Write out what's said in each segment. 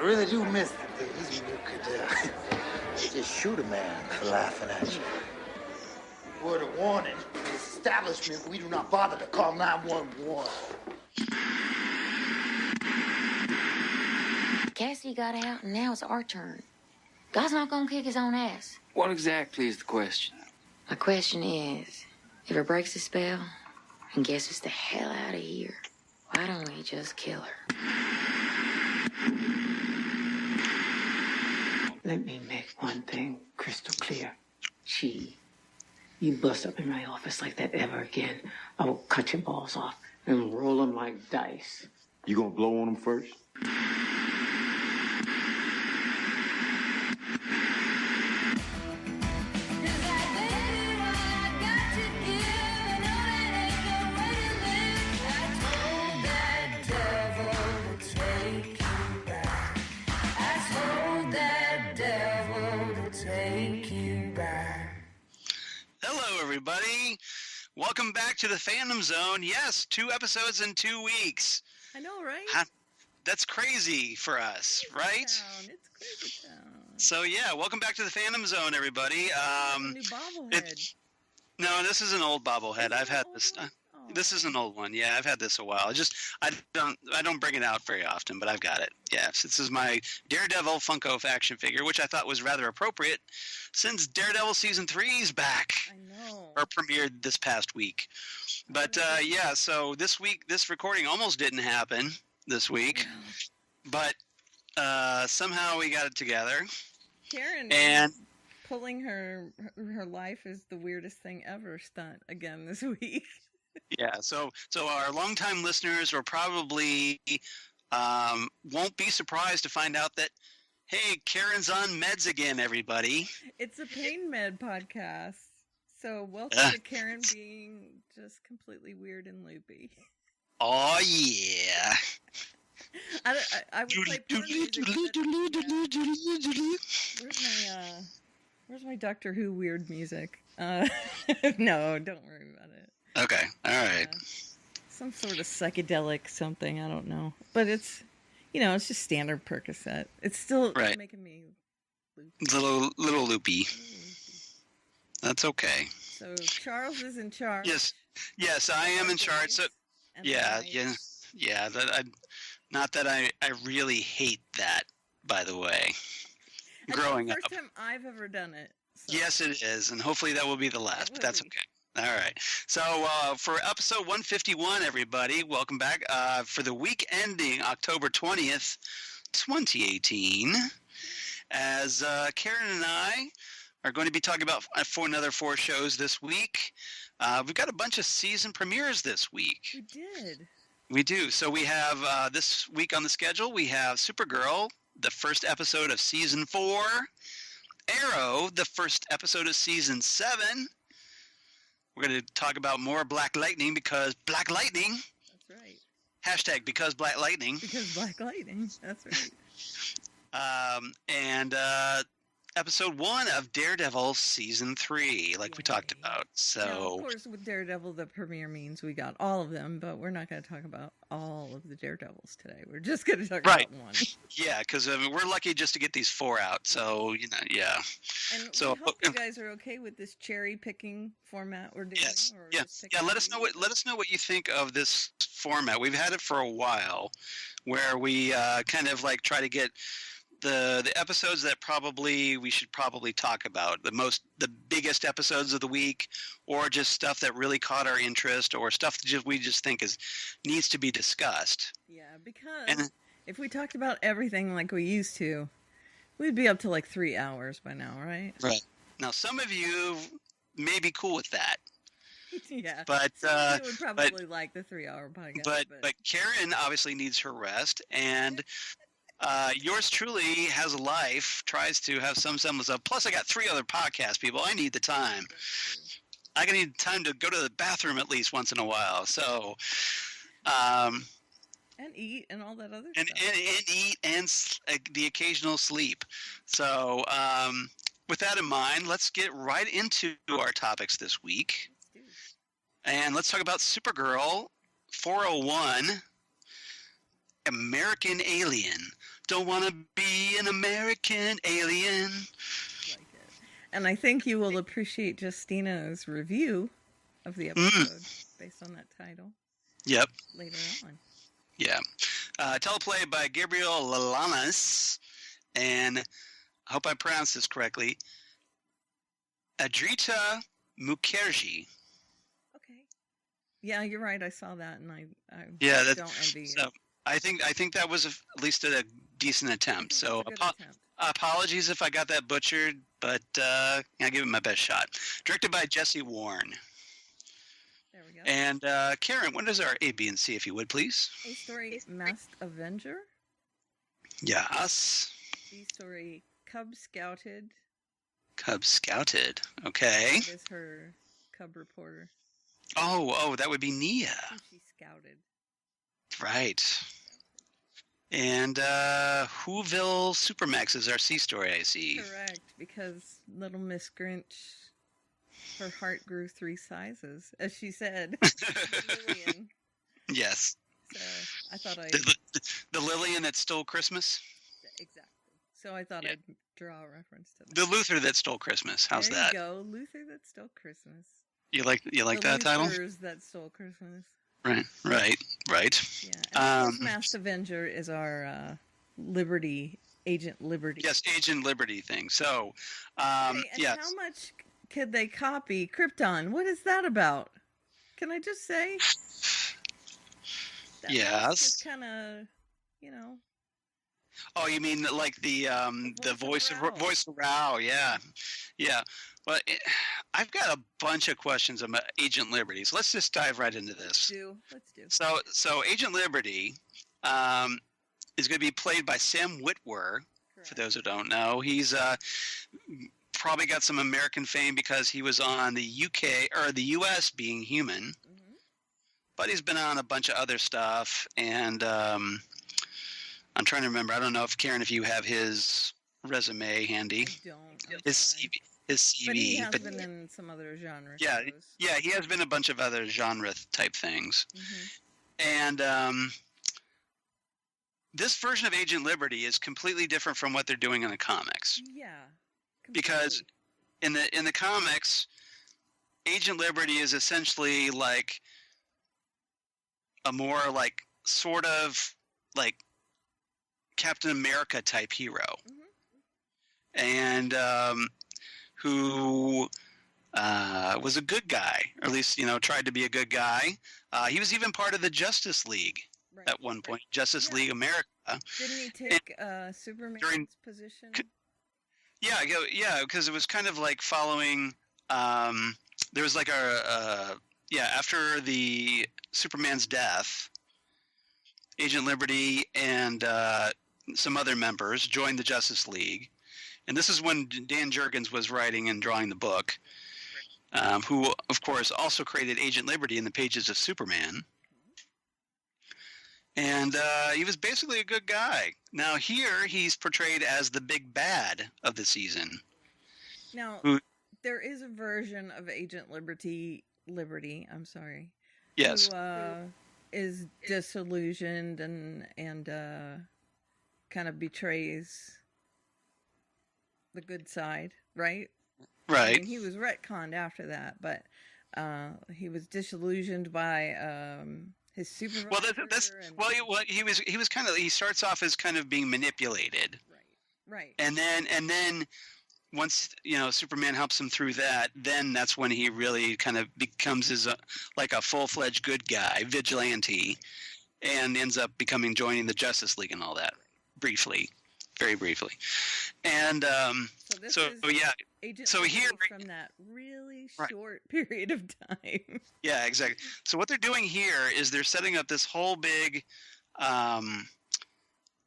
really do miss the days when you could just shoot a man for laughing at you. Word of warning, in this establishment, we do not bother to call 911. Cassidy got out, and now it's our turn. God's not gonna kick his own ass. What exactly is the question? My question is, if her breaks the spell and gets us the hell out of here, why don't we just kill her? Let me make one thing crystal clear. You bust up in my office like that ever again, I will cut your balls off and roll them like dice. You gonna blow on them first? Everybody, welcome back to the Fandom Zone. Yes, 2 episodes in 2 weeks. I know, right? That's crazy for us, right? It's crazy town. So yeah, welcome back to the Fandom Zone, everybody. New bobblehead. No, this is an old bobblehead. I've had this. Oh. This is an old one. Yeah, I've had this a while. I don't bring it out very often, but I've got it. Yes, this is my Daredevil Funko action figure, which I thought was rather appropriate since Daredevil season 3 is back. I know. Or premiered this past week. But yeah, so this week, this recording almost didn't happen this week, but somehow we got it together. Karen and pulling her life is the weirdest thing ever stunt again this week. Yeah, so our longtime listeners will probably won't be surprised to find out that, hey, Karen's on meds again, everybody. It's a pain med podcast, so welcome to Karen being just completely weird and loopy. Oh yeah. I would play porn music. Where's my Doctor Who weird music? No, don't worry about it. Okay, all right. Some sort of psychedelic something, I don't know. But it's, it's just standard Percocet. It's still making me loopy. It's a little loopy. That's okay. So Charles is in charge. Yes, I am in charge. So yeah. Not that I really hate that, by the way. Growing up. It's the first time I've ever done it. So. Yes, it is, and hopefully that will be the last, but that's okay. All right. So for episode 151, everybody, welcome back. For the week ending October 20th, 2018, as Karen and I are going to be talking about another 4 shows this week. We've got a bunch of season premieres this week. We did. We do. So we have this week on the schedule, we have Supergirl, the first episode of season 4. Arrow, the first episode of season 7. We're going to talk about more Black Lightning because Black Lightning. That's right. Hashtag because Black Lightning. Because Black Lightning. That's right. And episode 1 of Daredevil season 3, like we talked about. So now, of course, with Daredevil, the premiere means we got all of them, but we're not going to talk about all of the Daredevils today. We're just going to talk about one. Yeah, because we're lucky just to get these 4 out. So yeah. And so, we hope you guys are okay with this cherry picking format we're doing. Yes. Yeah. Let us know what you think of this format. We've had it for a while, where we kind of like try to get the episodes that we should probably talk about, the biggest episodes of the week, or just stuff that really caught our interest, or stuff that we just think needs to be discussed. Yeah, because if we talked about everything like we used to, we'd be up to like 3 hours by now, right? Right. Now, some of you may be cool with that. Yeah, but you would probably like the 3-hour podcast. But Karen obviously needs her rest, and yours truly has a life, tries to have some semblance of. Plus, I got 3 other podcast people. I need the time. I need time to go to the bathroom at least once in a while. So, and eat and all that other stuff. And eat and the occasional sleep. So, with that in mind, let's get right into our topics this week. And let's talk about Supergirl 401. American Alien. Don't want to be an American alien. Like it. And I think you will appreciate Justina's review of the episode based on that title. Yep. Later on. Yeah. Teleplay by Gabriel Lalanas. And I hope I pronounced this correctly. Adrita Mukherjee. Okay. Yeah, you're right. I saw that, and I don't envy so it. I think that was at least a decent attempt. So attempt. Apologies if I got that butchered, but I'll give it my best shot. Directed by Jesse Warren. There we go. And Karen, what is our A, B, and C, if you would, please? A story, Masked Avenger. Yes. B story, Cub Scouted. Cub Scouted. Okay. That is her cub reporter. Oh, that would be Nia. Who she scouted. Right. And Whoville Supermax is our C story, I see. Correct, because Little Miss Grinch, her heart grew 3 sizes, as she said. Lillian. Yes. So I thought the Lillian that stole Christmas? Exactly. So I thought I'd draw a reference to that. The Luther that stole Christmas. How's that? There you go. Luther that stole Christmas. You like that title? Luthers that stole Christmas. Right. Yeah. And Masked Avenger is our Agent Liberty. Yes, Agent Liberty thing. So, yes. How much could they copy Krypton? What is that about? Can I just say? Yes. Just kind of, Oh, you mean like the voice of Rao? Yeah. Well, I've got a bunch of questions about Agent Liberty, so let's just dive right into this. Let's do. So Agent Liberty is going to be played by Sam Witwer. Correct. For those who don't know, he's probably got some American fame because he was on the UK or the US Being Human, but he's been on a bunch of other stuff, and I'm trying to remember. I don't know if Karen, if you have his resume handy. I don't. His CV. But he has been in some other genre. Yeah, he has been a bunch of other genre type things. And this version of Agent Liberty is completely different from what they're doing in the comics. Yeah. Completely. Because in the comics, Agent Liberty is essentially like a more like sort of like Captain America type hero. And who was a good guy, or at least, tried to be a good guy. He was even part of the Justice League at one point, Justice League America. Didn't he take Superman's position? Yeah, because it was kind of like following, there was like after the Superman's death, Agent Liberty and some other members joined the Justice League. And this is when Dan Jurgens was writing and drawing the book, who, of course, also created Agent Liberty in the pages of Superman. And he was basically a good guy. Now here he's portrayed as the big bad of the season. Now, there is a version of Agent Liberty, yes, who is disillusioned and kind of betrays the good side, right? Right. I mean, he was retconned after that, but he was disillusioned by his supervisor. He starts off as kind of being manipulated. Right. And then once Superman helps him through that, then that's when he really kind of becomes like a full-fledged good guy, vigilante, and ends up joining the Justice League and all that. Very briefly. And so here from that really short period of time. Yeah, exactly. So what they're doing here is they're setting up this whole big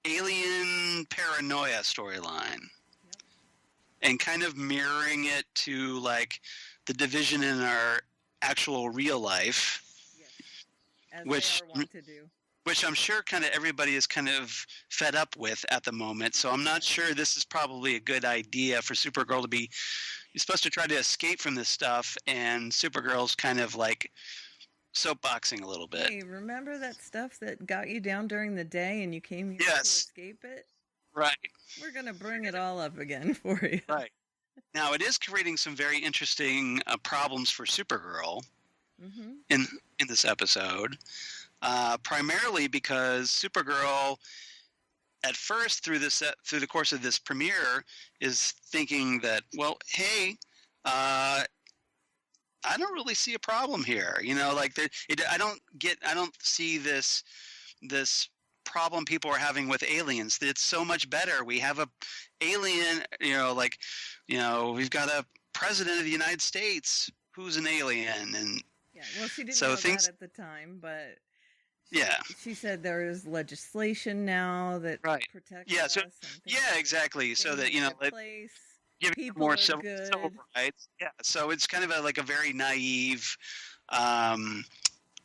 alien paranoia storyline, and kind of mirroring it to like the division in our actual real life, as they are wont to do. Which I'm sure kind of everybody is kind of fed up with at the moment. So I'm not sure this is probably a good idea for Supergirl to be. You're supposed to try to escape from this stuff, and Supergirl's kind of like soapboxing a little bit. Hey, remember that stuff that got you down during the day and you came here Yes. to escape it? Right. We're going to bring it all up again for you. Right. Now, it is creating some very interesting problems for Supergirl in this episode, primarily because Supergirl, at first through the course of this premiere, is thinking that, well, hey, I don't really see a problem here. You know, like I don't see this problem people are having with aliens. It's so much better. We have a alien, we've got a president of the United States who's an alien. And yeah, well, she didn't know that at the time, but she said there is legislation now that protects us. Exactly. So that, give it more civil rights. Yeah, so it's kind of a very naive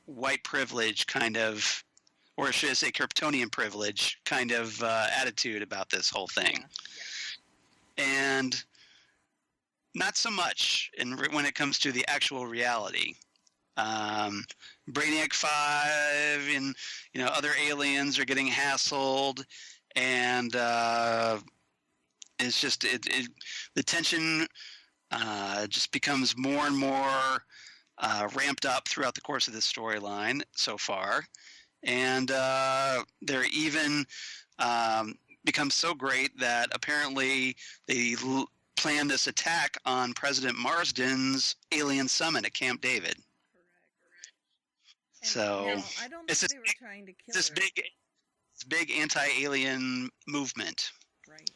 white privilege kind of, or should I say Kryptonian privilege kind of attitude about this whole thing. Yeah. And not so much when it comes to the actual reality. Brainiac 5 and other aliens are getting hassled, and it's just the tension just becomes more and more ramped up throughout the course of this storyline so far. And they're even become so great that apparently they planned this attack on President Marsden's alien summit at Camp David. Correct. So I don't think they were trying to kill her. This big anti-alien movement. Right.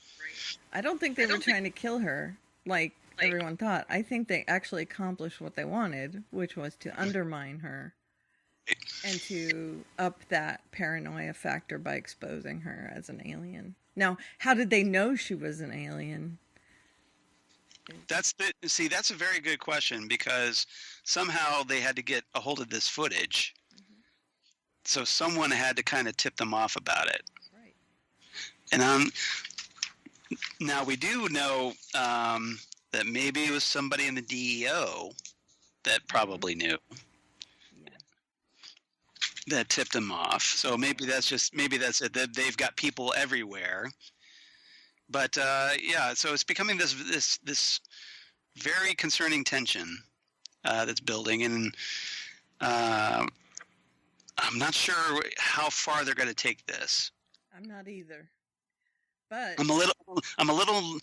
I don't think they were trying to kill her like everyone thought. I think they actually accomplished what they wanted, which was to undermine her. And to up that paranoia factor by exposing her as an alien. Now, how did they know she was an alien? That's a very good question, because somehow they had to get a hold of this footage. So someone had to kind of tip them off about it. Right. And now we do know that maybe it was somebody in the DEO that probably knew. That tipped them off. So maybe that's it. That they've got people everywhere. But so it's becoming this very concerning tension that's building, and I'm not sure how far they're going to take this. I'm not either. But I'm a little. I don't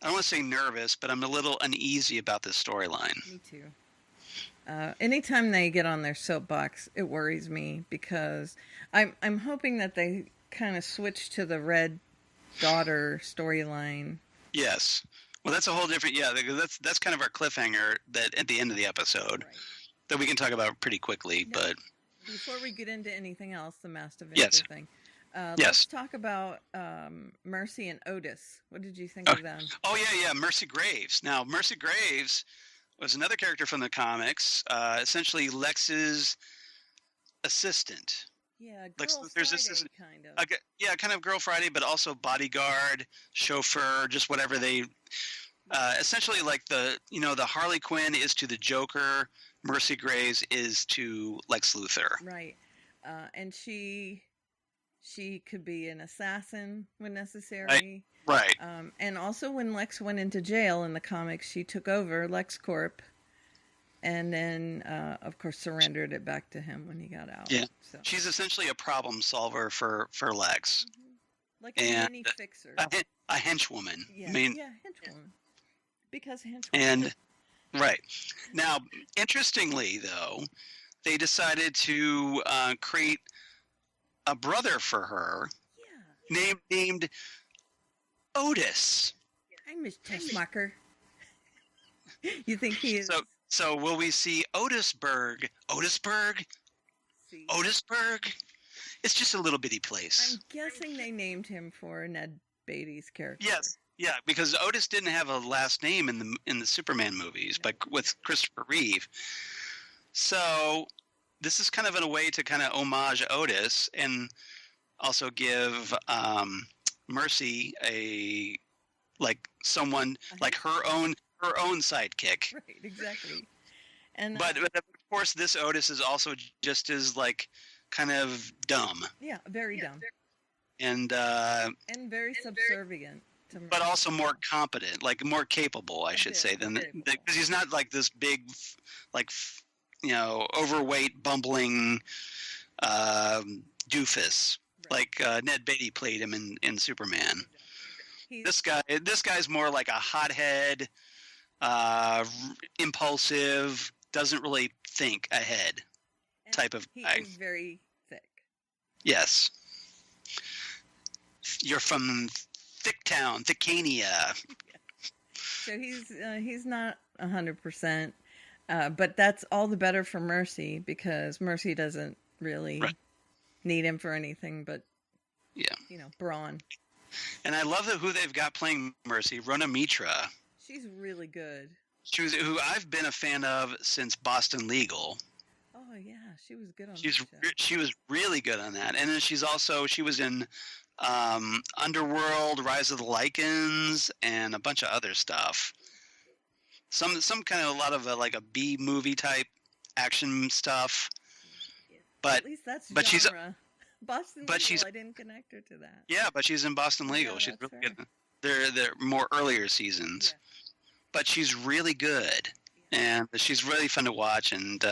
want to say nervous, but I'm a little uneasy about this storyline. Me too. Anytime they get on their soapbox, it worries me, because I'm hoping that they kind of switch to the Red Daughter storyline. Yes. Well, that's a whole different. Yeah, that's kind of our cliffhanger that at the end of the episode that we can talk about pretty quickly. No, but before we get into anything else, the Master Victor thing. Let's talk about Mercy and Otis. What did you think of them? Oh yeah, Mercy Graves. Now, Mercy Graves was another character from the comics, essentially Lex's assistant. Yeah, Girl Friday, assistant, kind of. Kind of Girl Friday, but also bodyguard, chauffeur, just whatever they. Essentially, like the Harley Quinn is to the Joker, Mercy Graves is to Lex Luthor. Right, and she could be an assassin when necessary. Right. And also when Lex went into jail in the comics, she took over LexCorp, and then, of course, surrendered it back to him when he got out. Yeah. So. She's essentially a problem solver for Lex. Mm-hmm. Like a mini fixer. A henchwoman. Yeah, henchwoman. Because henchwoman. And, right. Now, interestingly, though, they decided to create a brother for her named Otis. I'm Miss Tessmacher. You think he is? So will we see Otisburg? Otisburg? It's just a little bitty place. I'm guessing they named him for Ned Beatty's character. Yes. Yeah, because Otis didn't have a last name in the Superman movies, but with Christopher Reeve. So this is kind of in a way to kind of homage Otis and also give Mercy someone like her own sidekick. Right, exactly. And but course, this Otis is also just as like kind of dumb. Yeah, very dumb. And very subservient to but also more competent, like more capable, I should say, than because he's not like this big, like overweight, bumbling doofus like Ned Beatty played him in Superman. This guy's more like a hothead, impulsive, doesn't really think ahead type of guy. He is very thick. Yes. You're from Thicktown, Thickania. So he's not 100%, but that's all the better for Mercy because Mercy doesn't really need him for anything but brawn. And I love who they've got playing Mercy, Rona Mitra. She's really good. Who I've been a fan of since Boston Legal. Oh yeah, she was good on that show. She was really good on that, and then she was in Underworld, Rise of the Lycans, and a bunch of other stuff. Some kind of a lot of like a B movie type action stuff. But at least that's but genre. Boston Legal, I didn't connect her to that. Yeah, but she's in Boston Legal. She's really good. They're more earlier seasons, but she's really good, and she's really fun to watch, and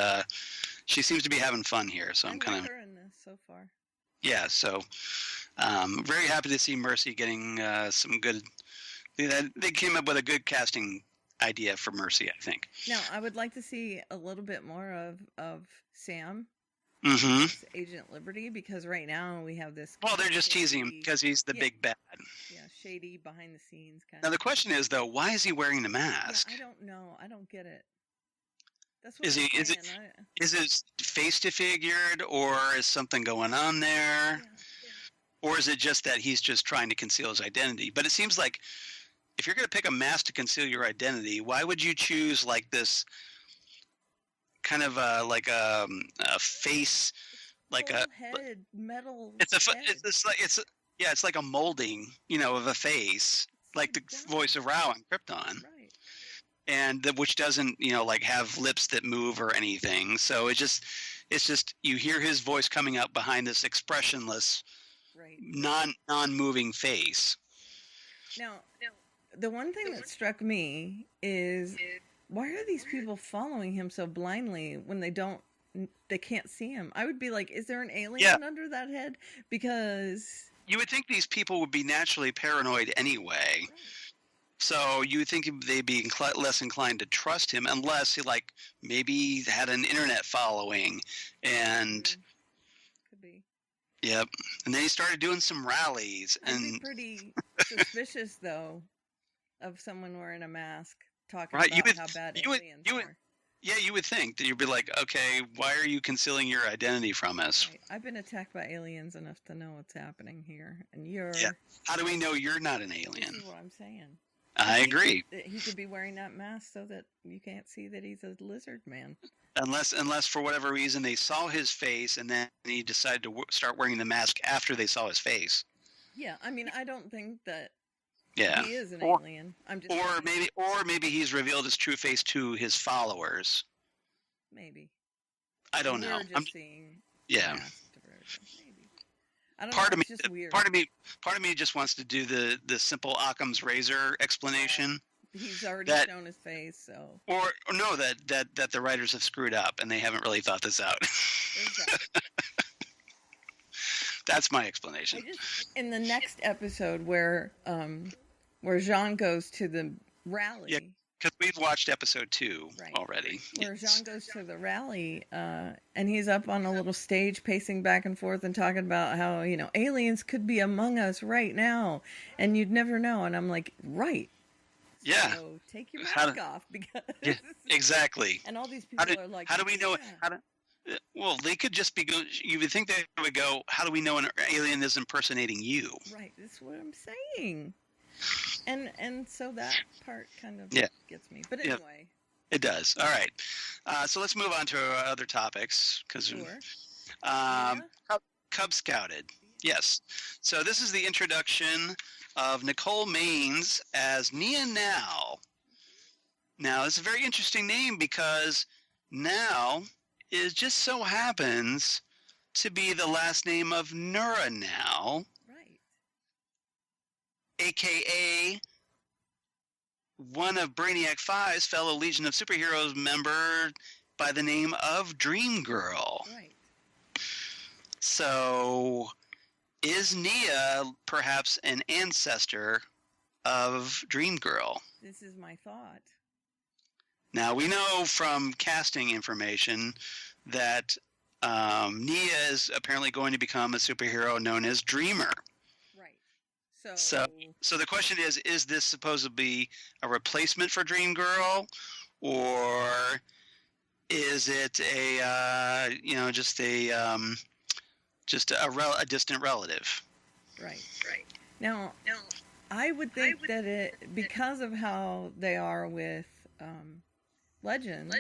she seems to be having fun here. So I'm kind of her in this so far. Yeah, so very happy to see Mercy getting some good. They came up with a good casting idea for Mercy, I think. Now, I would like to see a little bit more of Sam. Agent Liberty, because right now we have this. Well, they're just teasing him because he's the big bad. Yeah, shady behind the scenes kind. Now the question is though, why is he wearing the mask? Yeah, I don't know. I don't get it. That's what is it face disfigured, or is something going on there, or is it just that he's just trying to conceal his identity? But it seems like if you're going to pick a mask to conceal your identity, why would you choose like this? Kind of like a face, like a head metal. It's like a molding, of a face, like the voice of Rao on Krypton, right? And which doesn't, like have lips that move or anything. So it's just you hear his voice coming out behind this expressionless, non-moving face. Now, the one thing that struck me is. Why are these people following him so blindly when they can't see him? I would be like, is there an alien under that head? Because you would think these people would be naturally paranoid anyway. Right. So you would think they'd be less inclined to trust him unless he maybe had an internet following and could be. Yep. And then he started doing some rallies. I'd be pretty suspicious though of someone wearing a mask. Talking about how bad aliens are. Yeah, you would think that you'd be like, okay, why are you concealing your identity from us? Right. I've been attacked by aliens enough to know what's happening here, and you're. Yeah. How do we know you're not an alien? This is what I'm saying. I agree. He could be wearing that mask so that you can't see that he's a lizard man. Unless for whatever reason they saw his face and then he decided to start wearing the mask after they saw his face. Yeah, I mean, I don't think that. Yeah. He is an alien. I'm just maybe he's revealed his true face to his followers. Maybe. I don't know. I'm just seeing. Yeah. Maybe. I don't know. It's just weird. Part of me just wants to do the simple Occam's razor explanation. He's already shown his face, so. Or no, that the writers have screwed up and they haven't really thought this out. Exactly. That's my explanation. In the next episode where Jean goes to the rally. Yeah, because we've watched episode 2 already. Where Jean goes to the rally, and he's up on a little stage pacing back and forth and talking about how, aliens could be among us right now, and you'd never know. And I'm like, right. Yeah. So take your mask off because. Yeah, exactly. And all these people are like. How do we know? Well, they could just be going. You would think they would go, how do we know an alien is impersonating you? Right, that's what I'm saying. And so that part kind of gets me. But anyway. It does. All right. So let's move on to other topics. Cub Scouted. Yes. So this is the introduction of Nicole Maines as Nia Now. Now, it's a very interesting name because now is just so happens to be the last name of Nura now, Right. a.k.a. one of Brainiac 5's fellow Legion of Superheroes member by the name of Dream Girl. Right. So, is Nia perhaps an ancestor of Dream Girl? This is my thought. Now, we know from casting information that Nia is apparently going to become a superhero known as Dreamer. Right. So the question is this supposed to be a replacement for Dream Girl, or is it a a distant relative? Right. Now, I would think that it, because of how they are with Legends,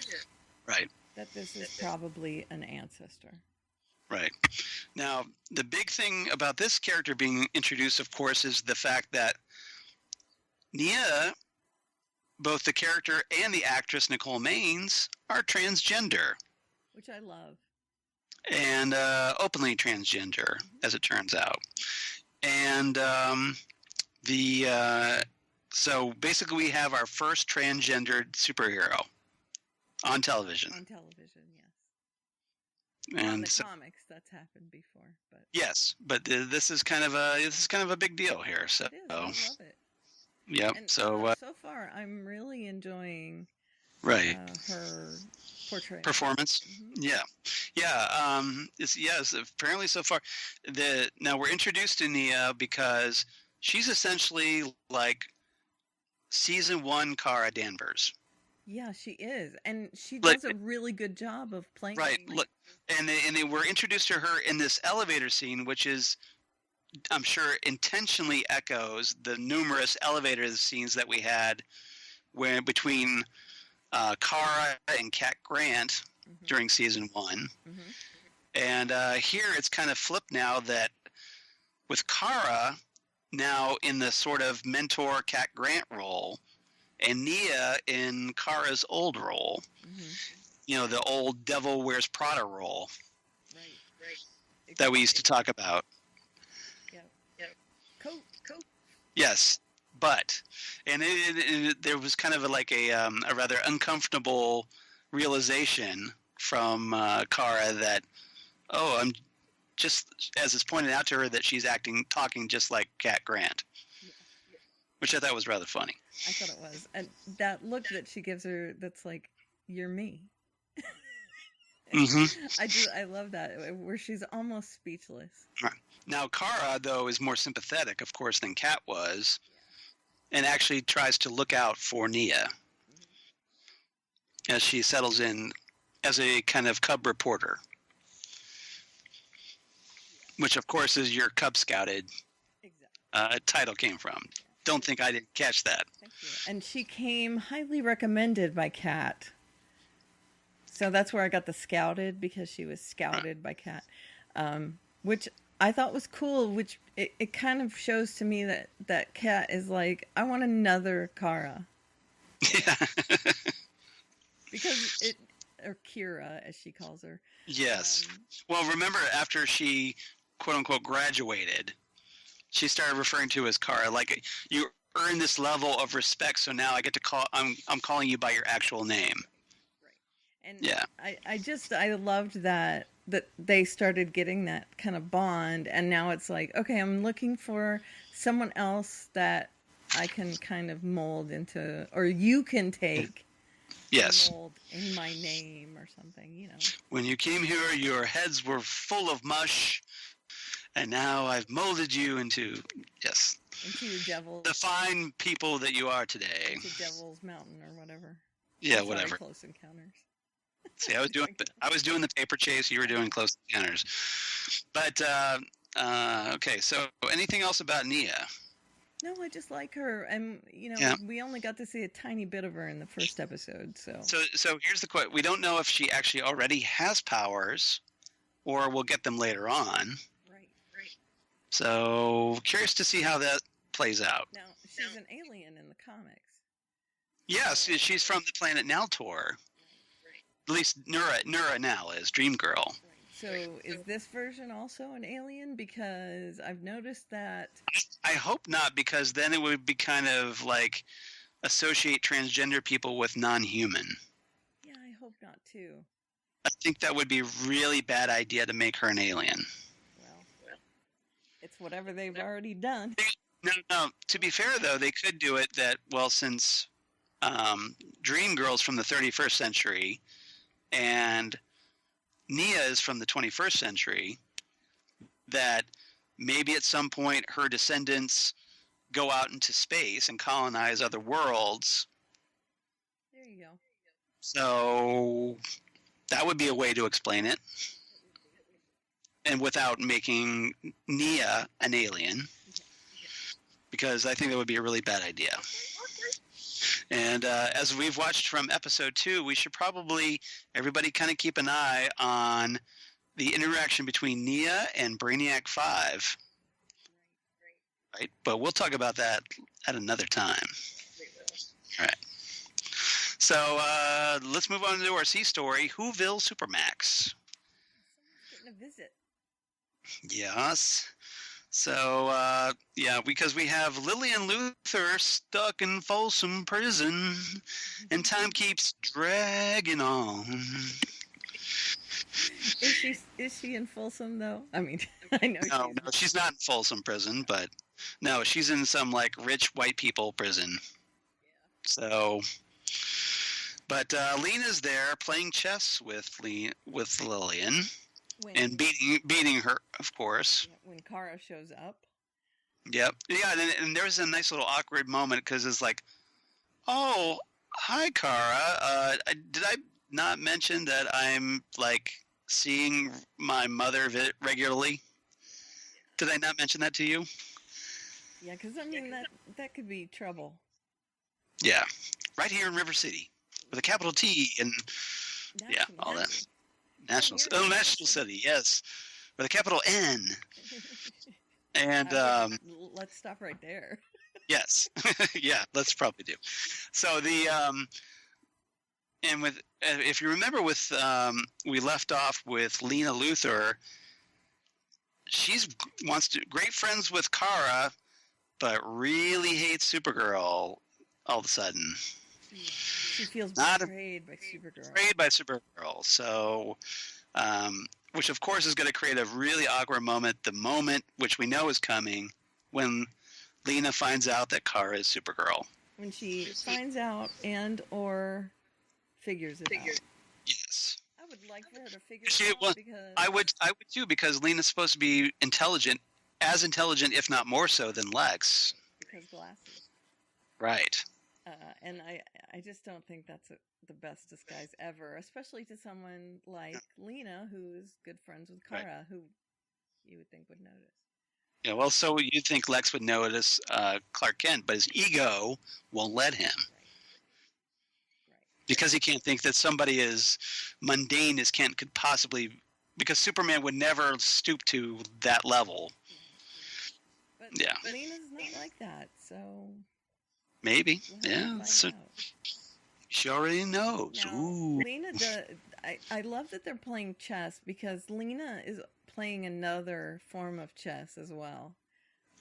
Right. that this is probably an ancestor. Right. Now, the big thing about this character being introduced, of course, is the fact that Nia, both the character and the actress Nicole Maines, are transgender. Which I love. And openly transgender, as it turns out. And so basically we have our first transgendered superhero on television. On television, yes. And on the so, comics, that's happened before, but yes, but this is kind of a big deal here. So it is. I love it. Yep. And, so so far, I'm really enjoying right her portrayal. Performance. Mm-hmm. Yeah. Yes. Apparently, so far, now we're introduced to Nia because she's essentially like season 1 Kara Danvers. Yeah, she is, and she does a really good job of playing. Right. Look, and they were introduced to her in this elevator scene, which is, I'm sure, intentionally echoes the numerous elevator scenes that we had between Kara and Cat Grant during season 1. Mm-hmm. And here it's kind of flipped now that with Kara now in the sort of mentor Cat Grant role, and Nia in Kara's old role. Mm-hmm. You know, the old Devil Wears Prada role. Right. That we used to talk about. Yep. Coat. Yes, but there was kind of a rather uncomfortable realization from Kara that, I'm just, as it's pointed out to her, that she's talking just like Cat Grant. Which I thought was rather funny. I thought it was. And that look that she gives her, that's like, you're me. Mm-hmm. I love that, where she's almost speechless. Now, Kara, though, is more sympathetic, of course, than Kat was, and actually tries to look out for Nia as she settles in as a kind of cub reporter, which, of course, is your Cub Scouted title came from. Don't think I didn't catch that. Thank you. And she came highly recommended by Kat. So that's where I got the Scouted, because she was scouted by Kat, which I thought was cool, which it kind of shows to me that Kat is like, I want another Kara. Yeah. Because or Kira, as she calls her. Yes. Well, remember after she, quote unquote, graduated, she started referring to as Kara, like, you earn this level of respect, so now I get to I'm calling you by your actual name. Right. And yeah. I loved that they started getting that kind of bond, and now it's like, okay, I'm looking for someone else that I can kind of mold into, or you can take. Yes. Mold in my name or something, you know. When you came here, your heads were full of mush, and now I've molded you into your devil. The fine people that you are today. Into Devil's Mountain or whatever. Yeah, whatever. Close Encounters. See, I was doing the paper chase. You were doing Close Encounters. But okay. So, anything else about Nia? No, I just like her, and we only got to see a tiny bit of her in the first episode. So here's the question: we don't know if she actually already has powers, or we'll get them later on. Right. So curious to see how that plays out. Now she's an alien in the comics. Yes, she's from the planet Naltor. At least Nura now is Dream Girl. So is this version also an alien? Because I've noticed that... I hope not, because then it would be kind of like associate transgender people with non-human. Yeah, I hope not too. I think that would be a really bad idea to make her an alien. Well, it's whatever they've already done. No. To be fair, though, they could do it that, well, since Dream Girl's from the 31st century and Nia is from the 21st century, that maybe at some point her descendants go out into space and colonize other worlds. There you go. So that would be a way to explain it. And without making Nia an alien. Because I think that would be a really bad idea. And as we've watched from episode 2, we should probably, everybody kind of keep an eye on the interaction between Nia and Brainiac 5. Right? But we'll talk about that at another time. All right. So let's move on to our C story, Whoville Supermax. Someone's getting a visit. Yes. So, because we have Lillian Luther stuck in Folsom Prison, and time keeps dragging on. Is she in Folsom, though? I mean, I know No, she's not in Folsom Prison, but no, she's in some, like, rich white people prison. Yeah. So, but Lena's there playing chess with Lillian. And beating her, of course. When Kara shows up. Yep. Yeah, and there's a nice little awkward moment because it's like, oh, hi, Kara. Did I not mention that I'm, like, seeing my mother regularly? Did I not mention that to you? Yeah, because, I mean, that could be trouble. Yeah. Right here in River City. With a capital T and, all that. National City, yes, with a capital N. And let's stop right there. Yes, yeah, let's probably do. So and with if you remember, with we left off with Lena Luthor. Wants to great friends with Kara, but really hates Supergirl all of a sudden. Yeah. She feels betrayed by Supergirl. Betrayed by Supergirl. So, which of course is going to create a really awkward moment. The moment which we know is coming when Lena finds out that Kara is Supergirl. When she finds out and or figures it out. Yes. I would like for her to figure it out because I would too, because Lena's supposed to be intelligent, as intelligent if not more so than Lex. Because glasses. Right. And I just don't think that's the best disguise ever, especially to someone like Lena, who is good friends with Kara, who you would think would notice. Yeah, well, so you'd think Lex would notice Clark Kent, but his ego won't let him. Right. Because he can't think that somebody as mundane as Kent could possibly... Because Superman would never stoop to that level. But yeah. Lena's not like that, so... Maybe, yeah. So she already knows. Now, ooh. Lena I love that they're playing chess because Lena is playing another form of chess as well.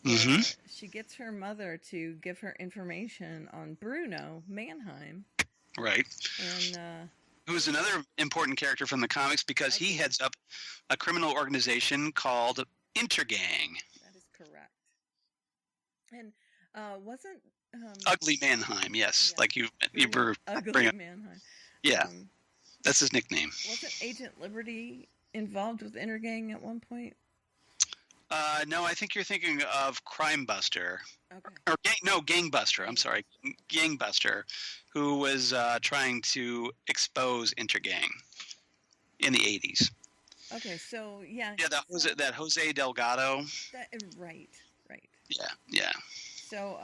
Mm-hmm. She gets her mother to give her information on Bruno Mannheim. Right. And who's another important character from the comics because he heads up a criminal organization called Intergang. That is correct. And wasn't Ugly Mannheim, yes. Yeah. Like you were Ugly Mannheim. Yeah. That's his nickname. Wasn't Agent Liberty involved with Intergang at one point? No, I think you're thinking of Crime Buster. Okay. Or Gangbuster. I'm sorry, Gangbuster, who was trying to expose Intergang in the 80s. Okay, so yeah. Yeah, that Jose Delgado. Right. Yeah. So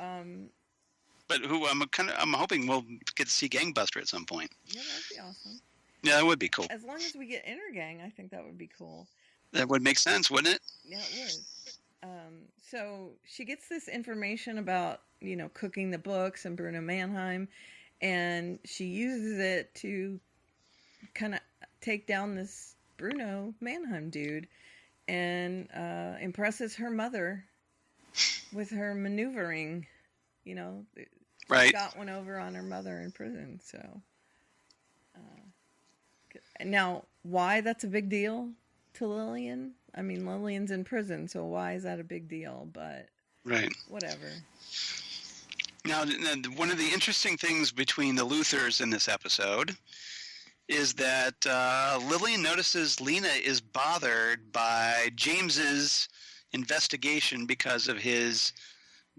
But who I'm hoping we'll get to see Gangbuster at some point. Yeah, that'd be awesome. Yeah, that would be cool. As long as we get Intergang, I think that would be cool. That would make sense, wouldn't it? Yeah, it would. So she gets this information about, cooking the books and Bruno Mannheim, and she uses it to kind of take down this Bruno Mannheim dude, and impresses her mother with her maneuvering. You know, she got one over on her mother in prison. So now, why that's a big deal to Lillian? I mean, Lillian's in prison, so why is that a big deal? But whatever. Now, one of the interesting things between the Luthers in this episode is that Lillian notices Lena is bothered by James's investigation because of his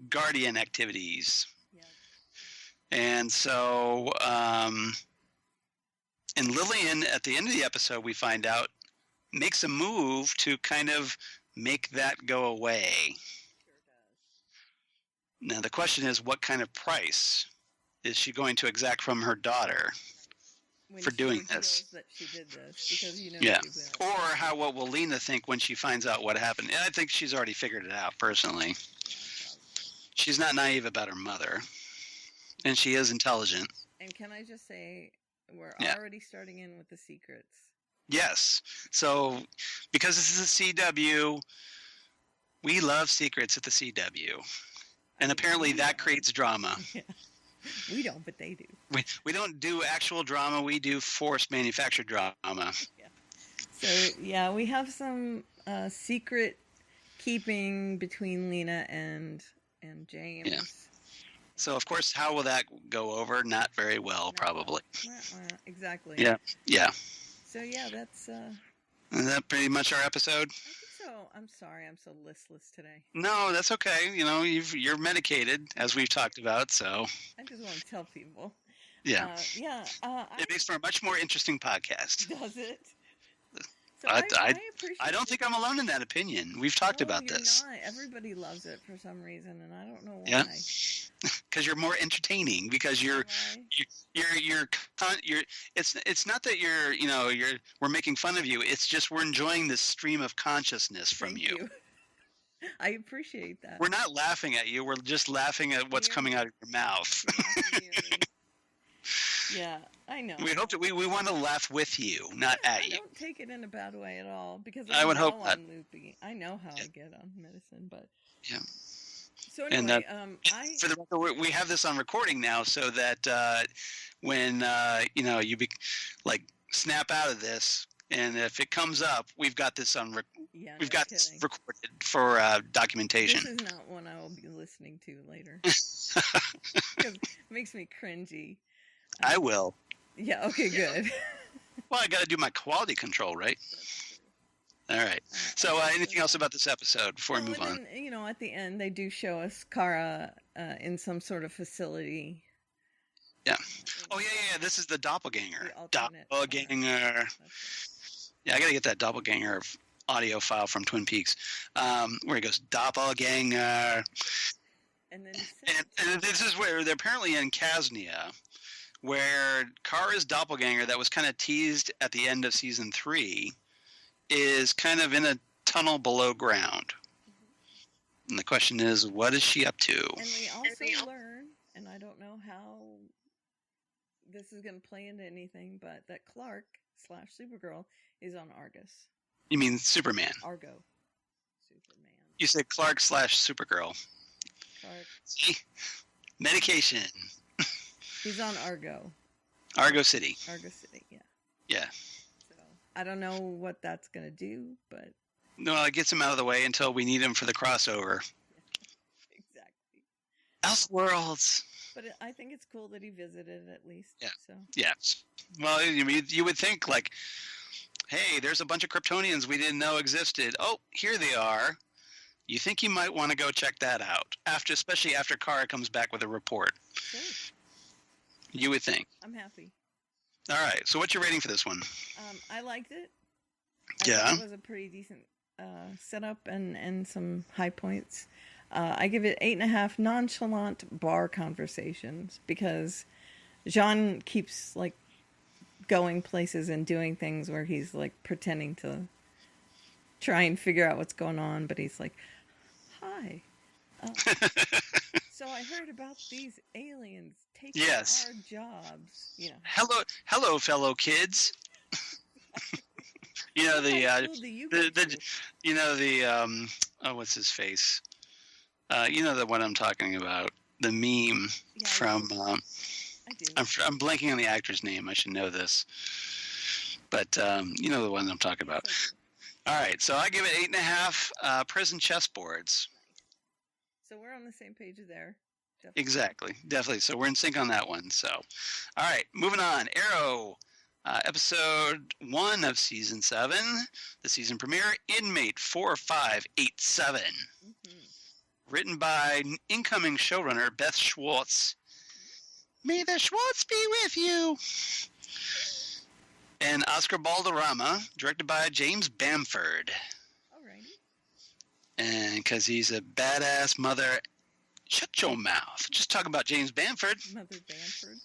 guardian activities. Yep. And so, and Lillian, at the end of the episode, we find out, makes a move to kind of make that go away. Now, the question is, what kind of price is she going to exact from her daughter for doing this? That she did this because, you know, or what will Lena think when she finds out what happened? And I think she's already figured it out, personally. She's not naive about her mother, and she is intelligent. And can I just say, we're already starting in with the secrets. Yes. So, because this is a CW, we love secrets at the CW. And apparently that creates drama. Yeah. We don't, but they do. We don't do actual drama. We do forced manufactured drama. Yeah. So, yeah, we have some secret keeping between Lena and James. Yeah. So, of course, how will that go over? Not very well, probably. Exactly. Yeah. Yeah. So, yeah, that's... Is that pretty much our episode? I think so. I'm sorry, I'm so listless today. No, that's okay. You know, you're medicated, as we've talked about, so... I just want to tell people. Yeah. It makes for a much more interesting podcast. Does it? So I don't think I'm alone in that opinion. We've talked about this. Not. Everybody loves it for some reason, and I don't know why. Yeah. Because you're more entertaining. Because you're it's not that we're making fun of you. It's just we're enjoying this stream of consciousness from Thank you. I appreciate that. We're not laughing at you. We're just laughing at what's coming out of your mouth. Yeah, I know. We hope we want to laugh with you, not at you. I don't take it in a bad way at all because I would hope I'm loopy. I know how I get on medicine, but yeah. So anyway, for the record, we have this on recording now, so that when you snap out of this, and if it comes up, we've got this on. This recorded for documentation. This is not one I will be listening to later. It makes me cringy. I will. Yeah. Okay. Good. Well, I got to do my quality control, right? All right. So, anything else about this episode before we move on? Then, at the end, they do show us Kara in some sort of facility. Yeah. Oh, yeah. This is the doppelganger. Doppelganger. Yeah, I got to get that doppelganger audio file from Twin Peaks, where he goes, doppelganger. And then and this is where they're apparently in Kasnia, where Kara's doppelganger that was kind of teased at the end of season 3 is kind of in a tunnel below ground. Mm-hmm. And the question is, what is she up to? And we also learn, and I don't know how this is going to play into anything, but that Clark/Supergirl is on Argus. You mean Superman? Argo. Superman. You said Clark/Supergirl. Clark. See? Medication. He's on Argo. Argo City. Argo City, yeah. Yeah. So, I don't know what that's going to do, but... No, it gets him out of the way until we need him for the crossover. Yeah, exactly. Elseworlds. But I think it's cool that he visited at least. Yeah. So. Yeah. Well, you would think, like, hey, there's a bunch of Kryptonians we didn't know existed. Oh, here they are. You think you might want to go check that out, especially after Kara comes back with a report. Sure. You would think. I'm happy. All right. So what's your rating for this one? I liked it. I thought it was a pretty decent setup and some high points. I give it 8.5 nonchalant bar conversations because Jean keeps like going places and doing things where he's like pretending to try and figure out what's going on, but he's like, hi. So I heard about these aliens taking our jobs. Hello, fellow kids. You know the what's his face? You know the one I'm talking about. The meme from. I do. I'm blanking on the actor's name. I should know this, but you know the one I'm talking about. All right, so I give it 8.5 prison chessboards. So we're on the same page there. Definitely. Exactly, definitely. So we're in sync on that one. So, all right, moving on. Arrow, episode 1 of season 7, the season premiere, Inmate 4587. Mm-hmm. Written by incoming showrunner Beth Schwartz. May the Schwartz be with you. And Oscar Balderrama, directed by James Bamford. Alrighty. And because he's a badass mother, shut your mouth. Just talk about James Bamford. Mother Bamford.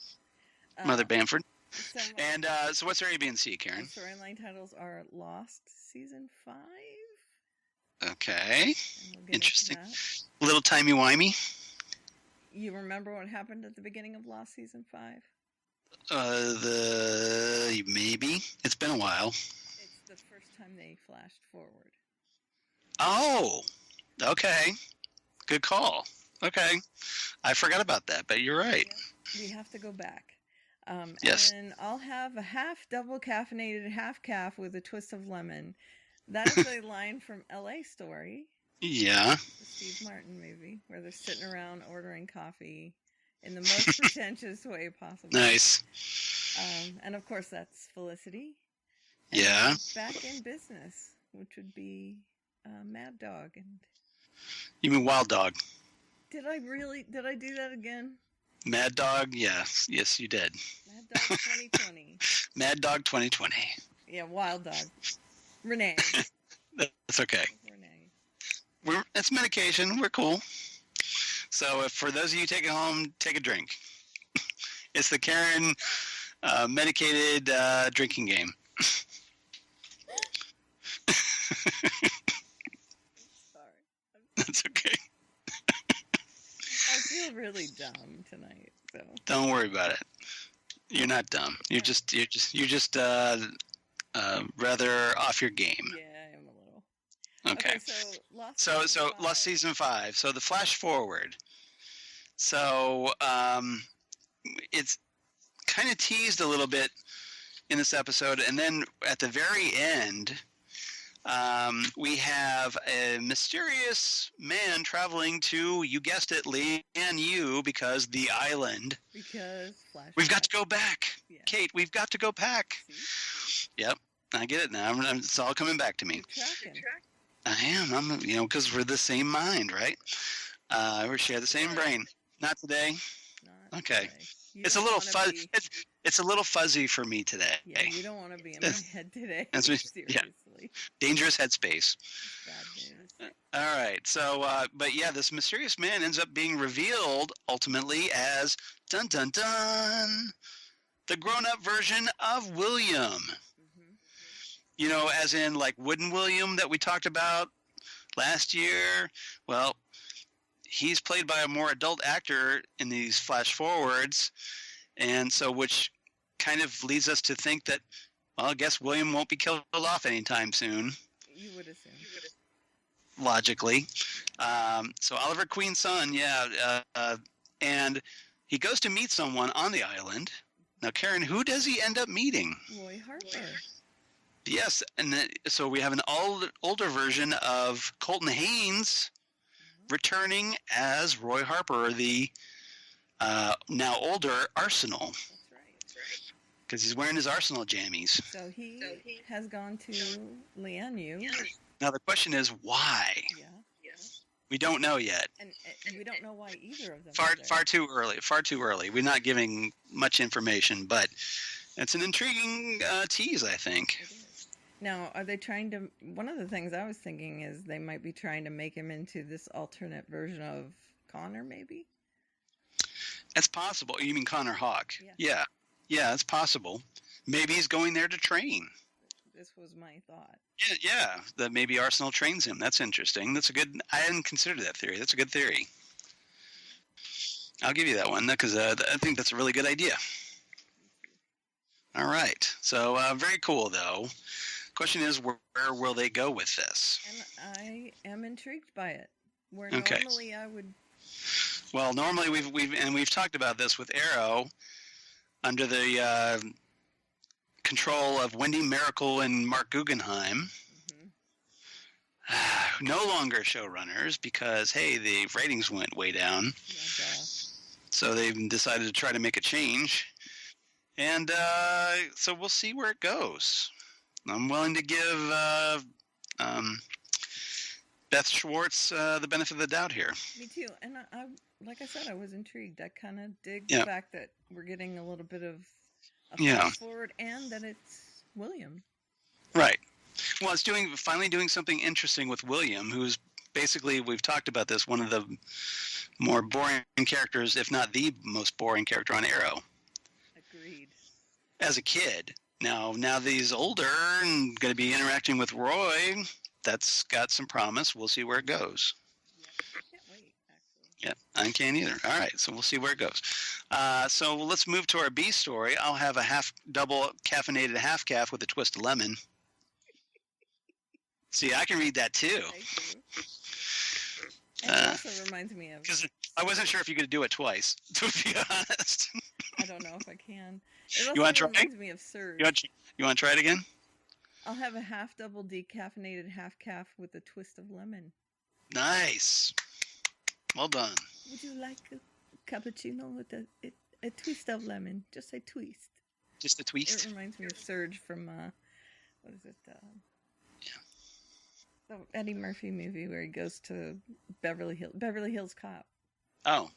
Mother Bamford. So, and so what's our A, B, and C, Karen? The storyline titles are Lost Season 5. Okay. We'll interesting. A little timey-wimey. You remember what happened at the beginning of Lost Season 5? Maybe. It's been a while. It's the first time they flashed forward. Oh, okay. Good call. Okay. I forgot about that, but you're right. Yeah, we have to go back. Yes. And I'll have a half double caffeinated half calf with a twist of lemon. That is a line from LA Story. Yeah. The Steve Martin movie, where they're sitting around ordering coffee in the most pretentious way possible. Nice. And of course, that's Felicity. And yeah. Back in Business, which would be Mad Dog. And you mean Wild Dog? Did I do that again? Mad Dog, yes. Yes, you did. Mad Dog 2020. Mad Dog 2020. Yeah, Wild Dog. Renee. That's okay. Renee. It's medication. We're cool. So if for those of you taking home, take a drink. It's the Karen medicated drinking game. Sorry. That's okay. I feel really dumb tonight. So don't worry about it. You're not dumb. You're just rather off your game. Yeah, I am a little. Okay. So Lost Season 5. So the flash forward. So it's kind of teased a little bit in this episode, and then at the very end, we have a mysterious man traveling to, you guessed it, Lian-Yu, because the island. Because we've got to go back, yeah. Kate. We've got to go back. See? Yep, I get it now. It's all coming back to me. I am. I'm, because we're the same mind, right? We share the same brain. Not today. Not okay. Today. It's a little fuzzy. It's a little fuzzy for me today. Yeah, you don't want to be in my head today. That's me. Seriously. Yeah. Dangerous headspace. Bad news. All right. So, but yeah, this mysterious man ends up being revealed ultimately as dun dun dun, the grown-up version of William. Mm-hmm. As in like Wooden William that we talked about last year. Well, he's played by a more adult actor in these flash forwards, and so which kind of leads us to think that, well, I guess William won't be killed off anytime soon. You would assume. Logically. So Oliver Queen's son, yeah, and he goes to meet someone on the island. Now, Karen, who does he end up meeting? Roy Harper. Yes, and so we have an older version of Colton Haynes returning as Roy Harper, the now older Arsenal. That's right. Because he's wearing his Arsenal jammies. So he has gone to Lian-Yu. Now the question is why? Yeah. We don't know yet. And we don't know why either of them. Far too early. We're not giving much information, but it's an intriguing tease, I think. It is. Now, are they trying to... One of the things I was thinking is they might be trying to make him into this alternate version of Connor, maybe? It's possible. You mean Connor Hawk? Yeah. Yeah, it's possible. Maybe he's going there to train. This was my thought. Yeah, that maybe Arsenal trains him. That's interesting. That's a good... I hadn't considered that theory. That's a good theory. I'll give you that one, because I think that's a really good idea. All right. So very cool, though. Question is, where will they go with this? And I am intrigued by it. Where Okay. normally I would. Well, normally we've talked about this with Arrow under the control of Wendy Miracle and Mark Guggenheim. No longer showrunners because, hey, the ratings went way down. Yeah, so they've decided to try to make a change. And so we'll see where it goes. I'm willing to give Beth Schwartz the benefit of the doubt here. Me too. And I like I said, I was intrigued. I kind of dig Yeah. the fact that we're getting a little bit of a Yeah. fast forward and that it's William. Right. Well, it's finally doing something interesting with William, who's basically, we've talked about this, one of the more boring characters, if not the most boring character on Arrow. Agreed. As a kid. Now that he's older and going to be interacting with Roy, that's got some promise. We'll see where it goes. Yeah. I can't wait, actually. Yeah, I can't either. All right, so we'll see where it goes. So let's move to our B story. I'll have a double caffeinated half calf with a twist of lemon. See, I can read that too. Thank you. And it also reminds me of. Because I wasn't sure if you could do it twice, to be honest. I don't know if I can. It also You want to try? reminds me of Surge. You want to try it again? I'll have a half double decaffeinated half calf with a twist of lemon. Nice. Well done. Would you like a cappuccino with a twist of lemon? Just a twist. Just a twist. It reminds me of Surge from what is it? The Eddie Murphy movie where he goes to Beverly Hills Cop. Oh,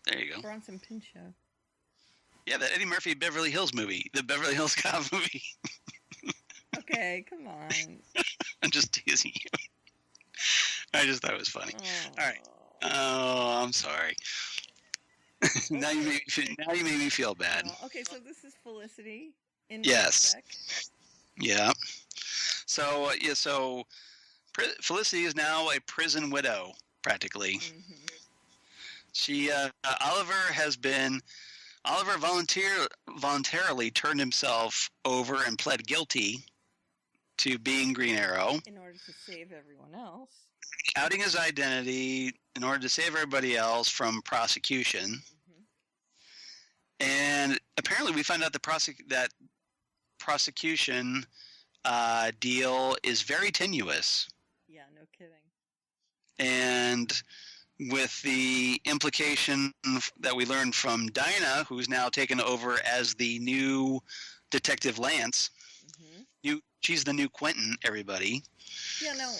there you go. Bronson Pinchot. Yeah, that Eddie Murphy Beverly Hills movie, the Beverly Hills Cop movie. Okay, come on. I'm just teasing you. I just thought it was funny. Oh. All right. Oh, I'm sorry. now you made me feel bad. Oh, okay, so this is Felicity in Yes. Tech. Yeah. So Felicity is now a prison widow, practically. Mm-hmm. She Oliver voluntarily turned himself over and pled guilty to being Green Arrow, In order to save everyone else. outing his identity in order to save everybody else from prosecution. Mm-hmm. And apparently we find out that prosecution deal is very tenuous. Yeah, no kidding. And with the implication that we learned from Dinah, who's now taken over as the new Detective Lance. Mm-hmm. She's the new Quentin, everybody. Yeah, no.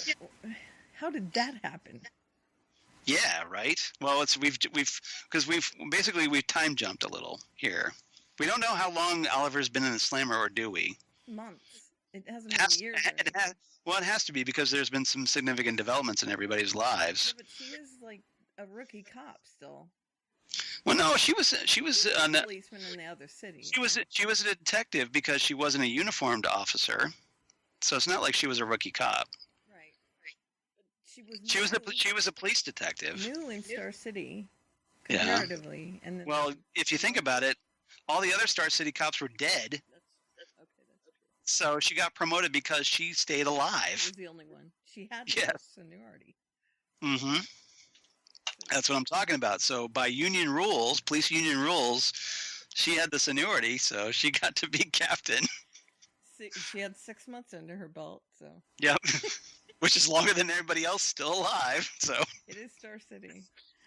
How did that happen? Yeah, right. Well, we've time jumped a little here. We don't know how long Oliver's been in the Slammer, or do we? Months. It hasn't been years. Well, it has to be because there's been some significant developments in everybody's lives. Yeah, but she is like a rookie cop still. Well, no, she was a policeman in the other city. She was a detective because she wasn't a uniformed officer, so it's not like she was a rookie cop. Right. But She was a police detective. New in Star City, Yeah. comparatively, and then Well, if you think about it, all the other Star City cops were dead. That's true. So she got promoted because she stayed She alive. was the only one. She had Yes. seniority. Mm-hmm. That's what I'm talking about. So by union rules, police union rules, she had the seniority, so she got to be captain. She had 6 months under her belt, so Yep. Which is longer than everybody else still alive. So it is Star City.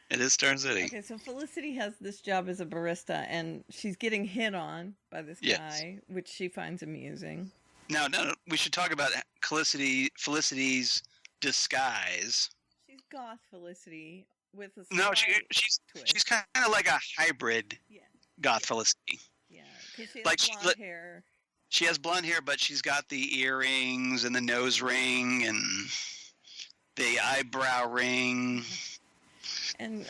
it is Star City. Okay, so Felicity has this job as a barista, and she's getting hit on by this Yes. guy, which she finds amusing. Now, we should talk about Felicity's disguise. She's goth Felicity with a No, slight she's twist. kind of like a hybrid Yeah, goth Felicity. yeah, because she has Like blonde hair. She has blonde hair, but she's got the earrings and the nose ring and the eyebrow ring. And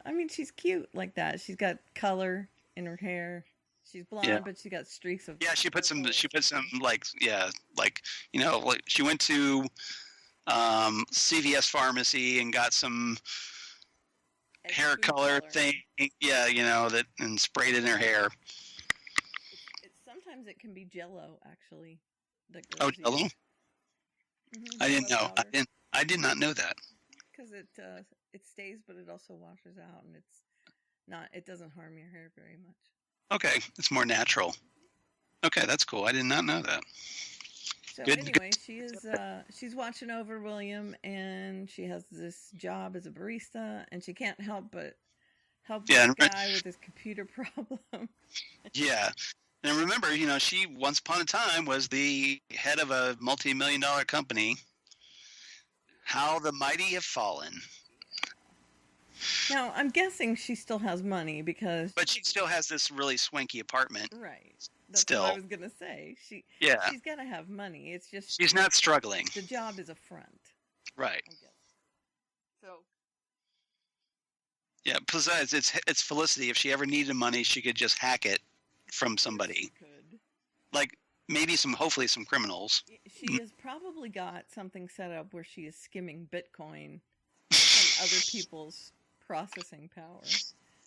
I mean, she's cute like that. She's got color in her hair. She's blonde, Yeah. but she got streaks of. Yeah, she put some like she went to CVS pharmacy and got some hair food color thing. Yeah, that and sprayed it in her hair. It's sometimes sometimes it can be Jell-O, actually. Oh, Jell-O? I didn't know. I did not know that. Because it stays, but it also washes out, and it doesn't harm your hair very much. Okay, it's more natural. Okay, that's cool. I did not know that. So anyway, she's watching over William, and she has this job as a barista, and she can't help but help this guy with his computer problem. Yeah. And remember, she once upon a time was the head of a multi-million-dollar company. How the mighty have fallen. Now, I'm guessing she still has money because... But she still has this really swanky apartment. Right. That's what I was going to say. She's got to have money. It's just... She's not struggling. The job is a front. Right. I guess. So... Yeah, besides, it's Felicity. If she ever needed money, she could just hack it from somebody. She could. Like, maybe hopefully some criminals. She has probably got something set up where she is skimming Bitcoin from other people's processing power.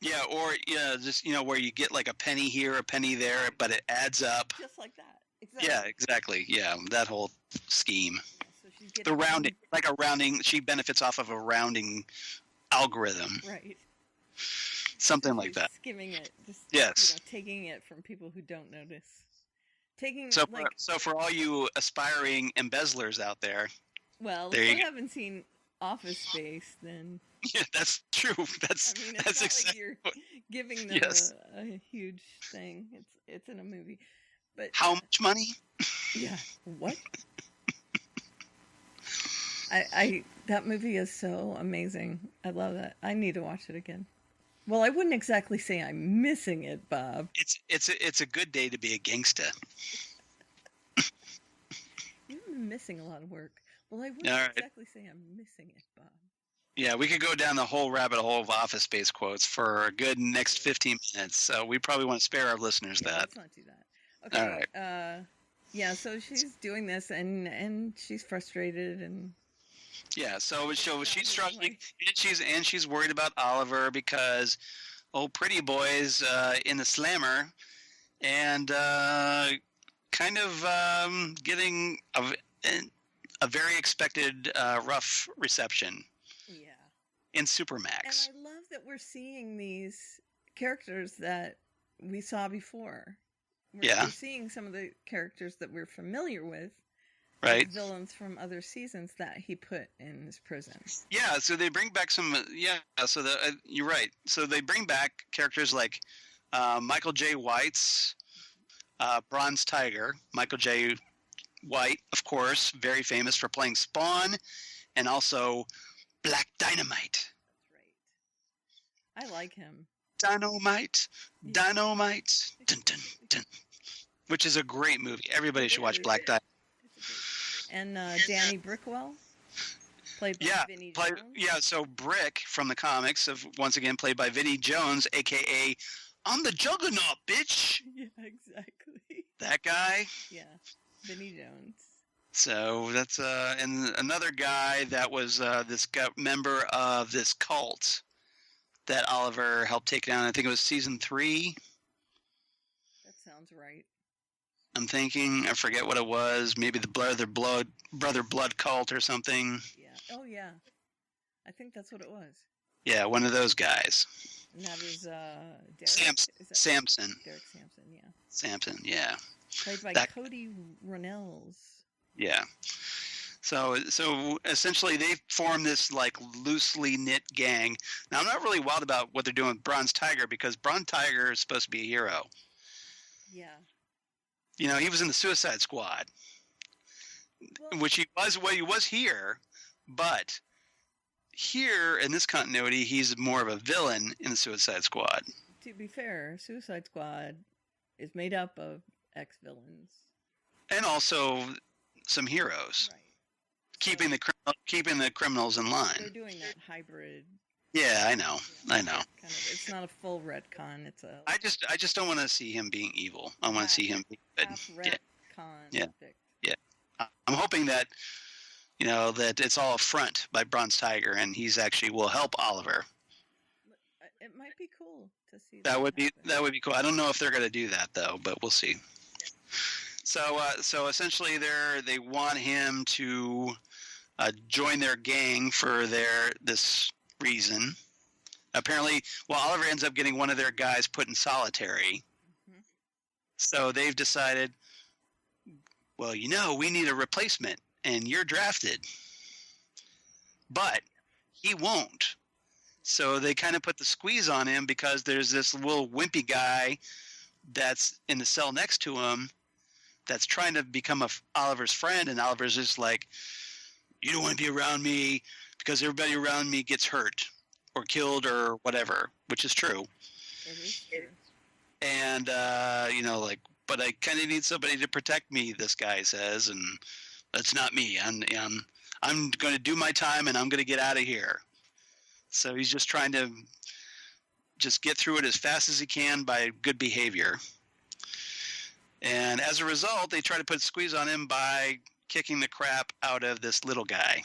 Yeah, or just where you get like a penny here, a penny there, but it adds up. Just like that. Exactly. Yeah, exactly. Yeah, that whole scheme. So she's getting the rounding, like a rounding. She benefits off of a rounding algorithm. Right. Something like that. Skimming it. Just, yes. Taking it from people who don't notice. So for all you aspiring embezzlers out there. Well, if you haven't seen Office Space, then... Yeah, that's true. That's exactly. Like you're giving them a huge thing. It's in a movie, but how much money? Yeah. What? I that movie is so amazing. I love that. I need to watch it again. Well, I wouldn't exactly say I'm missing it, Bob. It's a good day to be a gangsta. You've been missing a lot of work. Well, I wouldn't exactly say I'm missing it, Bob. Yeah, we could go down the whole rabbit hole of Office Space quotes for a good next 15 minutes. So we probably want to spare our listeners that. Let's not do that. Okay. All right. Yeah, so she's doing this, and she's frustrated, and yeah. So she's struggling, and she's worried about Oliver because pretty boy's in the slammer, and kind of getting a very expected rough reception. In Supermax. And I love that we're seeing these characters that we saw before. We're seeing some of the characters that we're familiar with. Right. Villains from other seasons that he put in his prison. Yeah, so they bring back some... so you're right. So they bring back characters like Michael J. White's Bronze Tiger. Michael J. White, of course, very famous for playing Spawn, and also... Black Dynamite. That's right. I like him. Dynamite. Dun, dun, dun. Which is a great movie. Everybody should watch Black Dynamite. And Danny Brickwell, played by Vinnie Jones. Yeah, so Brick from the comics, once again played by Vinnie Jones, a.k.a. I'm the Juggernaut, bitch. Yeah, exactly. That guy. Yeah, Vinnie Jones. So that's and another guy that was this member of this cult that Oliver helped take down. I think it was season 3. That sounds right. I'm thinking, I forget what it was. Maybe the Brother Blood cult or something. Yeah. Oh yeah. I think that's what it was. Yeah, one of those guys. And that is Derek. Samson. Derek Samson. Yeah. Samson. Yeah. Played by Cody Ronells. Yeah. So essentially they form this like loosely knit gang. Now I'm not really wild about what they're doing with Bronze Tiger because Bronze Tiger is supposed to be a hero. Yeah. He was in the Suicide Squad. Which he was here, but here in this continuity he's more of a villain in the Suicide Squad. To be fair, Suicide Squad is made up of ex-villains. And also some heroes, right? Keeping the criminals in line. They're doing that hybrid. Yeah, I know. It's not a full retcon. It's a. I just don't want to see him being evil. I want to see him being good. Retcon. Yeah. I'm hoping that that it's all a front by Bronze Tiger, and he's actually will help Oliver. It might be cool to see. That would be cool. I don't know if they're going to do that though, but we'll see. So essentially, they want him to join their gang for this reason. Apparently, Oliver ends up getting one of their guys put in solitary. Mm-hmm. So they've decided, well, we need a replacement, and you're drafted. But he won't. So they kind of put the squeeze on him because there's this little wimpy guy that's in the cell next to him that's trying to become Oliver's friend, and Oliver's just like, you don't want to be around me because everybody around me gets hurt or killed or whatever, which is true. It is true. And, but I kind of need somebody to protect me, this guy says, and that's not me. I'm going to do my time, and I'm going to get out of here. So he's just trying to just get through it as fast as he can by good behavior. And as a result, they try to put a squeeze on him by kicking the crap out of this little guy.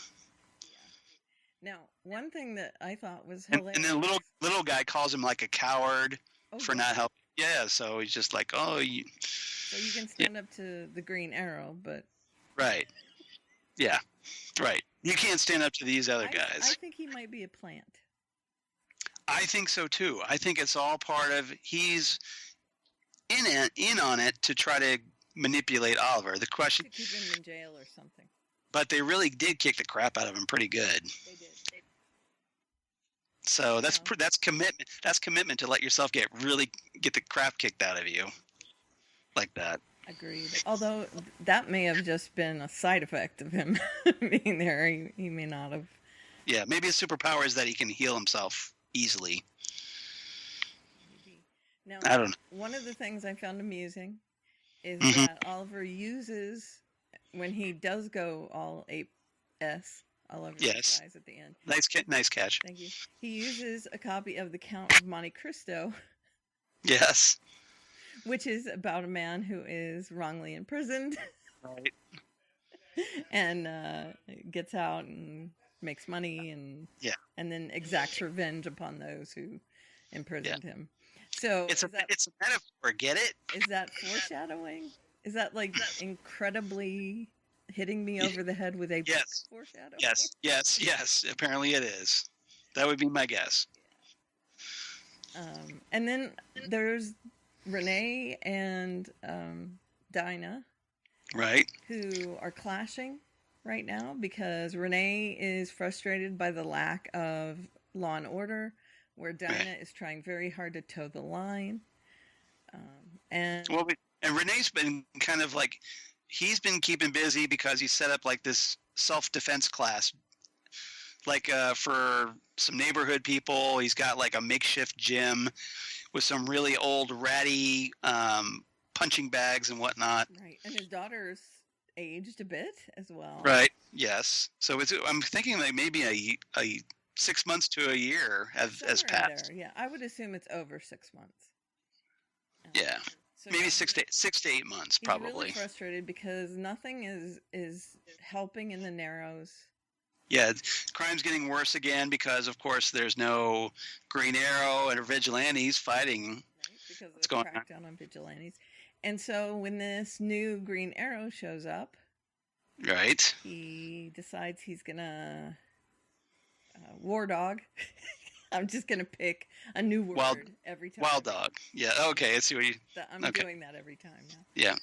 Yeah. Now, one thing that I thought was hilarious. And then little guy calls him like a coward for not helping. Yeah, so he's just like, oh, you. So you can stand up to the Green Arrow, but. Right. Yeah. Right. You can't stand up to these other guys. I think he might be a plant. I think so too. I think it's all part of he's in on it to try to manipulate Oliver. The question. To keep him in jail or something. But they really did kick the crap out of him pretty good. They did. So that's commitment. That's commitment to let yourself get the crap kicked out of you, like that. Agreed. Although that may have just been a side effect of him being there. He may not have. Yeah, maybe his superpower is that he can heal himself easily. Maybe. Now, I don't know. One of the things I found amusing is Mm-hmm. that Oliver uses, when he does go all ape-s, all over these guys at the end. Nice catch. Thank you. He uses a copy of The Count of Monte Cristo. Yes. Which is about a man who is wrongly imprisoned. Right. And gets out and makes money and then exacts revenge upon those who imprisoned him. So it's a metaphor. Get it? Is that foreshadowing? Is that like incredibly hitting me over the head with a foreshadowing? Yes. Apparently it is. That would be my guess. And then there's Renee and Dinah. Right. Who are clashing right now because Renee is frustrated by the lack of law and order, where Dinah is trying very hard to toe the line. And Renee's been kind of like, he's been keeping busy because he set up like this self-defense class, like for some neighborhood people. He's got like a makeshift gym with some really old ratty punching bags and whatnot. Right, and his daughter's aged a bit as well. Right. Yes. So I'm thinking like maybe a 6 months to a year has passed. Yeah, I would assume it's over 6 months. Yeah. So maybe 6 to 8 months, probably. He's really frustrated because nothing is helping in the Narrows. Yeah, crime's getting worse again because, of course, there's no Green Arrow and vigilantes fighting. Right, because what's going on? On vigilantes. And so when this new Green Arrow shows up, right, he decides he's gonna war dog. I'm just gonna pick a new word every time. Wild dog. Yeah. Okay. I see what you. I'm doing that every time now. Yeah.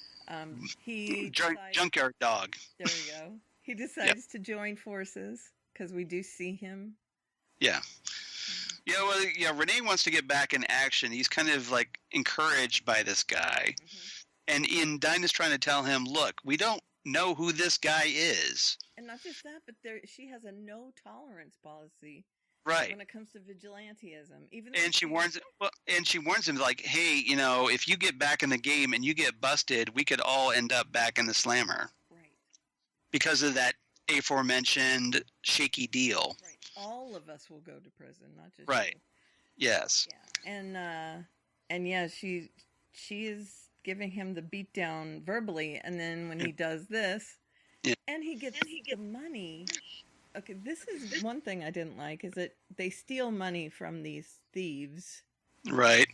He junkyard dog. There we go. He decides to join forces because we do see him. Yeah. Yeah, well, Renee wants to get back in action. He's kind of like encouraged by this guy. Mm-hmm. And Dinah's trying to tell him, look, we don't know who this guy is. And not just that, but she has a no tolerance policy. Right. When it comes to vigilantism. She warns him like, hey, if you get back in the game and you get busted, we could all end up back in the slammer. Right. Because of that aforementioned shaky deal. Right. All of us will go to prison, not just right. You. Yes. Yeah. And yeah, she is giving him the beatdown verbally, and then when he does this, and he gets the money. Okay, this is one thing I didn't like, is that they steal money from these thieves. Right.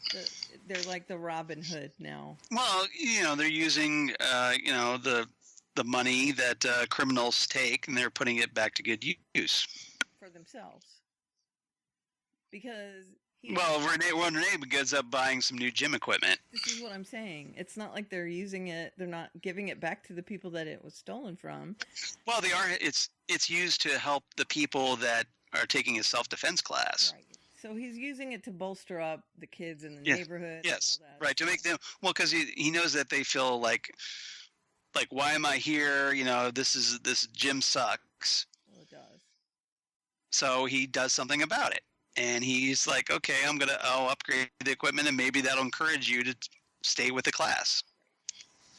They're like the Robin Hood now. Well, they're using, the money that criminals take, and they're putting it back to good use. For themselves. Because... Renee gets up buying some new gym equipment. This is what I'm saying. It's not like they're using it. They're not giving it back to the people that it was stolen from. Well, they are. It's used to help the people that are taking a self-defense class. Right. So he's using it to bolster up the kids in the neighborhood. Yes. And all that. Right. To make them because he knows that they feel like why am I here? This gym sucks. Well, it does. So he does something about it. And he's like, okay, I'll upgrade the equipment, and maybe that'll encourage you to stay with the class.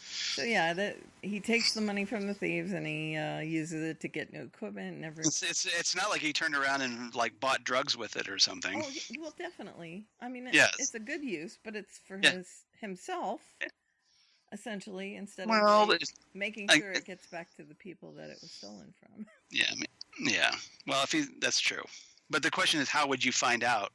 So yeah, he takes the money from the thieves and he uses it to get new equipment and everything. It's not like he turned around and bought drugs with it or something. Oh well, definitely. I mean, it's a good use, but it's for himself, essentially, instead of making sure it gets back to the people that it was stolen from. Yeah. Well, that's true. But the question is, how would you find out?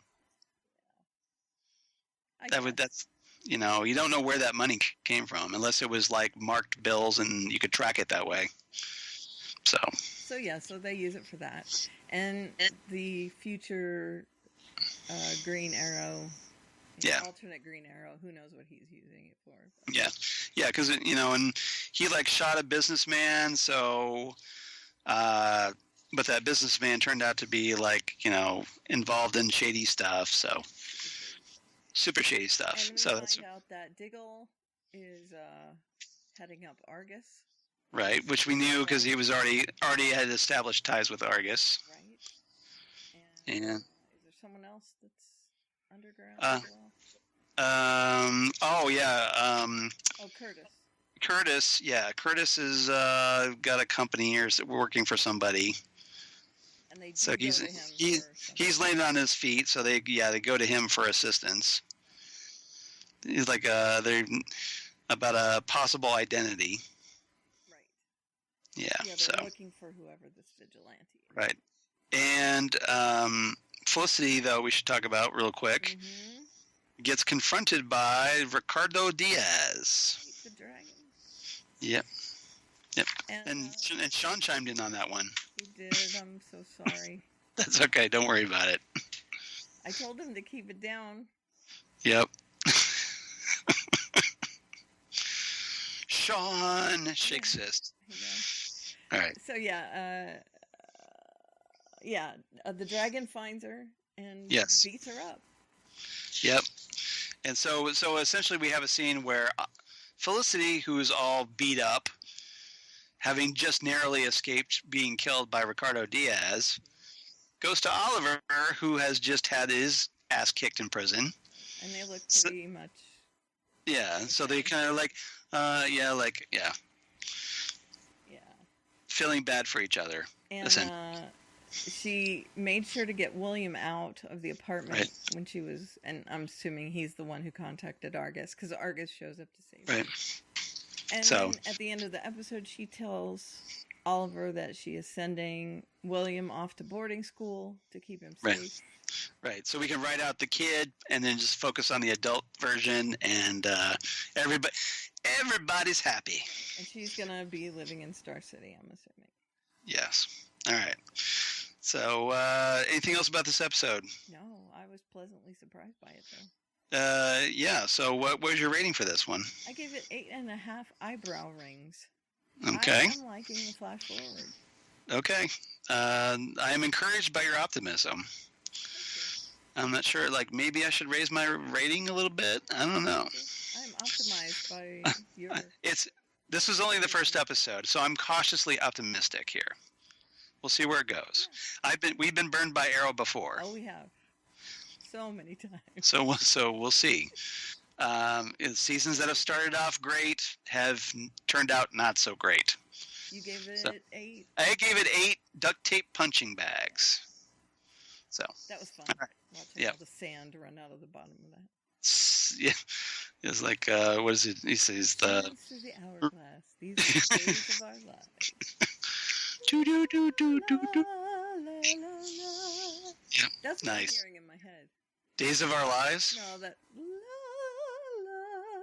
That's you don't know where that money came from unless it was marked bills and you could track it that way. So they use it for that, and the future Green Arrow, alternate Green Arrow. Who knows what he's using it for? Yeah, because and he shot a businessman, so. But that businessman turned out to be involved in shady stuff, so super shady stuff. And so we find out that Diggle is heading up Argus. Right, which we knew because he was already had established ties with Argus. Right. And is there someone else that's underground as well? Curtis. Curtis is got a company here, working for somebody. And they so he's laying on his feet, so they go to him for assistance. He's they're about a possible identity. Right. Yeah. They're looking for whoever this vigilante is. Right. And Felicity, though, we should talk about real quick, gets confronted by Ricardo Diaz. The dragon. Yep. And Sean chimed in on that one. He did. I'm so sorry. That's okay. Don't worry about it. I told him to keep it down. Yep. Sean shakes fist. All right. So the dragon finds her and beats her up. Yep. And so essentially we have a scene where Felicity, who's all beat up, having just narrowly escaped being killed by Ricardo Diaz, goes to Oliver, who has just had his ass kicked in prison. And they look pretty much... Yeah, so they kind of feeling bad for each other. And she made sure to get William out of the apartment when she was... And I'm assuming he's the one who contacted Argus, because Argus shows up to save her. Right. And then at the end of the episode, she tells Oliver that she is sending William off to boarding school to keep him safe. Right. So we can write out the kid and then just focus on the adult version, and everybody's happy. And she's going to be living in Star City, I'm assuming. Yes. All right. So anything else about this episode? No, I was pleasantly surprised by it, though. So what was your rating for this one? I gave it 8.5 eyebrow rings. Okay. I'm liking the flash forward. Okay. I am encouraged by your optimism. I'm not sure, maybe I should raise my rating a little bit. I don't know. I'm optimized by your... This was only the first episode, so I'm cautiously optimistic here. We'll see where it goes. Yeah. We've been burned by Arrow before. Oh, we have. So many times. So we'll see. Seasons that have started off great have turned out not so great. You gave it 8? I gave it 8 duct tape punching bags. So that was fun. All right. Watching all the sand run out of the bottom of that. Yeah. It's like, what is it? He says the hourglass. These are the days of our lives. Do. Yep. That's what nice. I'm hearing in my head. Days of Our Lives? No, that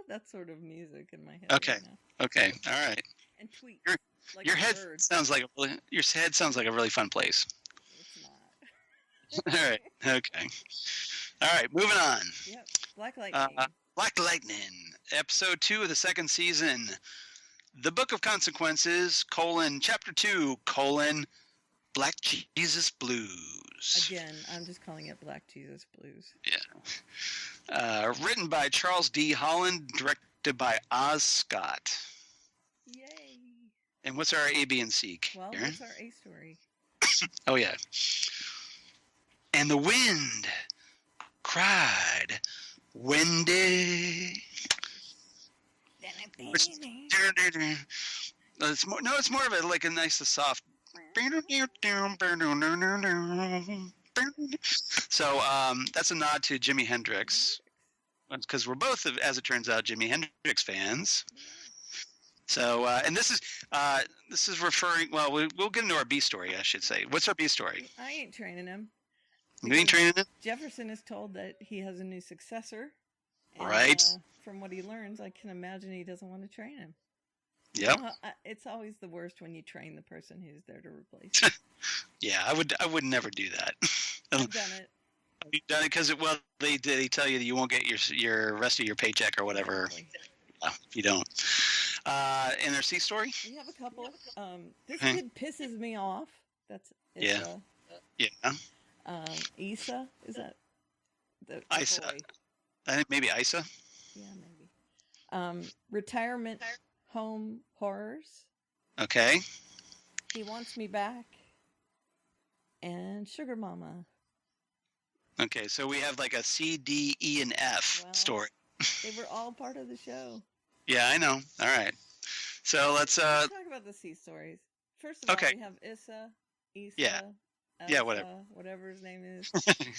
that sort of music in my head. Okay. Right now. Okay. All right. And tweet. Like Your a head bird. sounds like a really fun place. It's not. All right. Okay. All right. Moving on. Yep. Black Lightning. Black Lightning, episode 2 of the second season. The Book of Consequences, Chapter 2, Black Jesus Blues. Again, I'm just calling it Black Jesus Blues. Yeah. Written by Charles D. Holland, directed by Oz Scott. Yay. And what's our A, B, and C, Well, Karen? what's our A story? Oh, yeah. And the wind cried, Wendy. It's more of a nice soft. So that's a nod to Jimi Hendrix, because we're both, as it turns out, Jimi Hendrix fans. So and this is referring. Well, we'll get into our B story, I should say. What's our B story? I ain't training him. You ain't training him? Jefferson is told that he has a new successor. And, Right. From what he learns, I can imagine he doesn't want to train him. Yep. It's always the worst when you train the person who's there to replace. Yeah, I would never do that. I've done it. You've done it because they tell you that you won't get your rest of your paycheck or whatever. Exactly. If you don't. And our C story? We have a couple. This kid pisses me off. That's Yeah. Issa, is that the Isa. boy? I think maybe Isa. Yeah, maybe. Retirement home horrors. Okay. He wants me back. And Sugar Mama. Okay, so we have like a C, D, E, and F Well, story. They were all part of the show. Yeah, I know. All right. So let's talk about the C stories. First of all, Okay. we have Issa. Yeah. Elsa, whatever. Whatever his name is.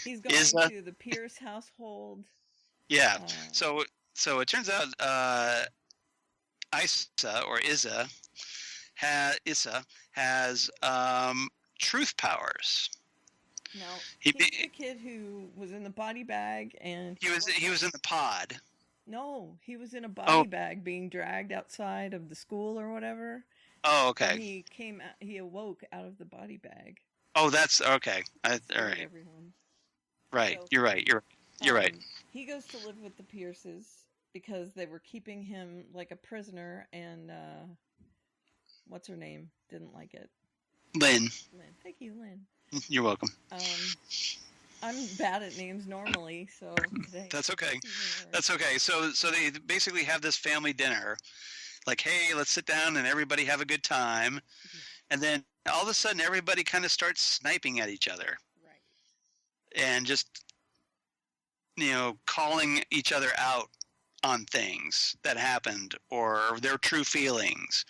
He's going Issa. to the Pierce household. Yeah. Uh, So it turns out Isa or Isa has truth powers. No, He he's be- the kid who was in the body bag and He was in the pod. No, he was in a body bag being dragged outside of the school or whatever. Oh, And okay. he awoke out of the body bag. Oh, that's okay. All Sorry, right. everyone. Right. So, You're right. You're right. He goes to live with the Pierces because they were keeping him like a prisoner, and what's her name? Didn't like it. Lynn, Thank you, Lynn. you're welcome. I'm bad at names normally, so today. That's okay. Excuse me, That's okay. So they basically have this family dinner, like, hey, let's sit down and everybody have a good time, and then all of a sudden everybody kind of starts sniping at each other, Right. and just calling each other out on things that happened or their true feelings,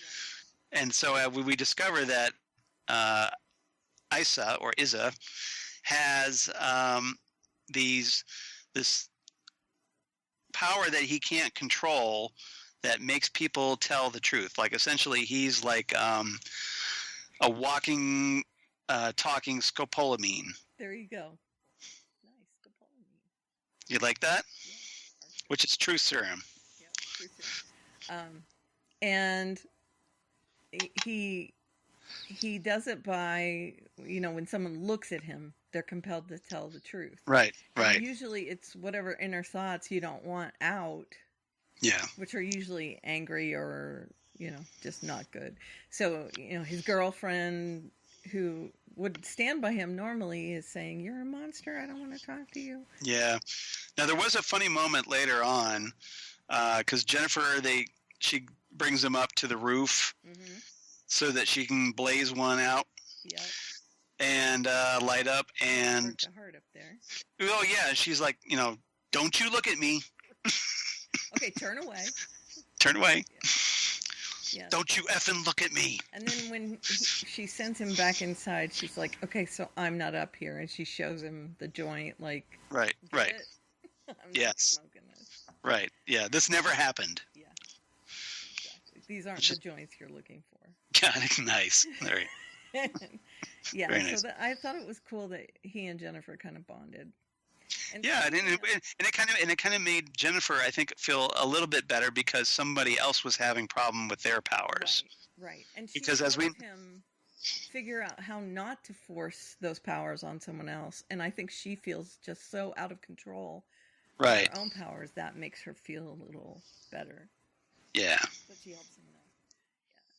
and so we discover that Isa or Isa has this power that he can't control that makes people tell the truth. Like essentially, he's like a walking, talking scopolamine. There you go. Nice. Scopolamine. You like that? Yeah. Which is truth serum. Yeah. True serum. And he does it by, when someone looks at him, they're compelled to tell the truth. Right. Right. And usually it's whatever inner thoughts you don't want out, Yeah. which are usually angry or, just not good. So, his girlfriend who would stand by him normally is saying, "You're a monster. I don't want to talk to you." Yeah. Now there was a funny moment later on, because Jennifer, she brings him up to the roof Mm-hmm. so that she can blaze one out Yep. and light up. And Worked a heart up there. oh yeah, she's like, don't you look at me. Okay, turn away. Turn away. Yeah. Don't you effing look at me. And then when she sends him back inside, she's like, "Okay, so I'm not up here," and she shows him the joint, like, Right. "Get Right. it? I'm not Yes. smoking this." Right. Yeah. This never happened. Yeah, exactly. These aren't the joints you're looking for. God, nice. All right. Yeah, Very nice. so I thought it was cool that he and Jennifer kind of bonded. Yeah, and it kind of made Jennifer, I think, feel a little bit better because somebody else was having problem with their powers. Right. And she because helped him figure out how not to force those powers on someone else. And I think she feels just so out of control of right, her own powers that makes her feel a little better. yeah, But she helps him out.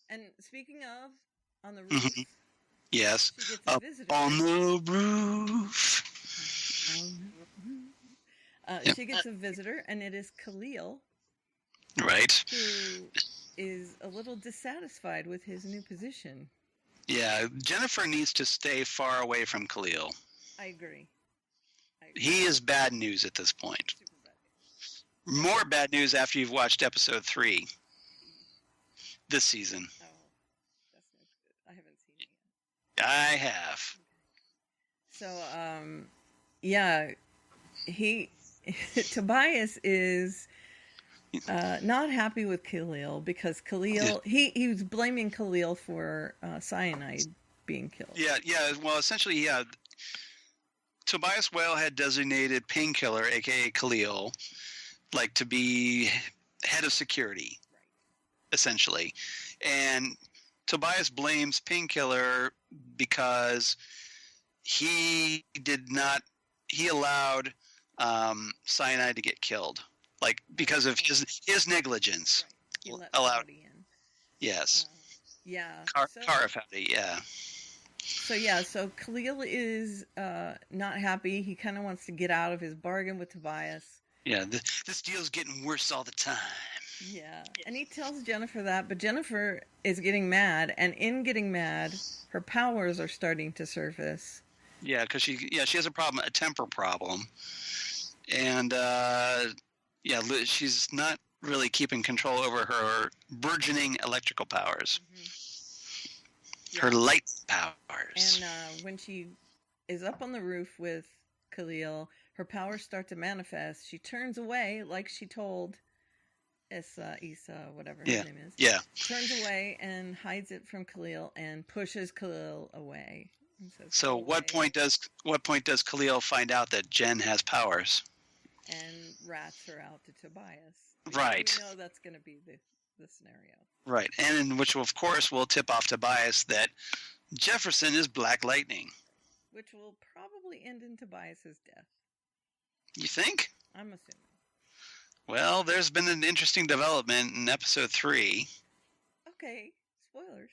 Yeah. And speaking of, on the roof, yes, she gets a up visitor. on the roof. She gets a visitor, and it is Khalil, Right. who is a little dissatisfied with his new position. Yeah, Jennifer needs to stay far away from Khalil. I agree. He is bad news at this point. Super bad news. More bad news after you've watched episode 3 this season. Oh, that's not good. I haven't seen it yet. I have. So, yeah, Tobias is not happy with Khalil because Khalil, he was blaming Khalil for cyanide being killed. Yeah. Well, essentially, yeah. Tobias Whale had designated Painkiller, aka Khalil, like to be head of security, essentially, and Tobias blames Painkiller because he allowed cyanide to get killed, like because of his negligence. Right. He let allowed. somebody in. Yes. Yeah. Kara Fowdy, yeah. So Khalil is not happy. He kind of wants to get out of his bargain with Tobias. Yeah, this deal's getting worse all the time. Yeah, and he tells Jennifer that, but Jennifer is getting mad, and in getting mad, her powers are starting to surface. Yeah, because she has a temper problem, and she's not really keeping control over her burgeoning electrical powers. Mm-hmm. Her light powers. And when she is up on the roof with Khalil, her powers start to manifest. She turns away, like she told Isa, whatever his name is. Yeah. Turns away and hides it from Khalil and pushes Khalil away. And says, so what point does Khalil find out that Jen has powers? And rats her out to Tobias. Right. We know that's going to be the scenario. Right, and which of course will tip off Tobias that Jefferson is Black Lightning. Which will probably end in Tobias's death. You think? I'm assuming. Well, there's been an interesting development in episode 3. Okay, spoilers.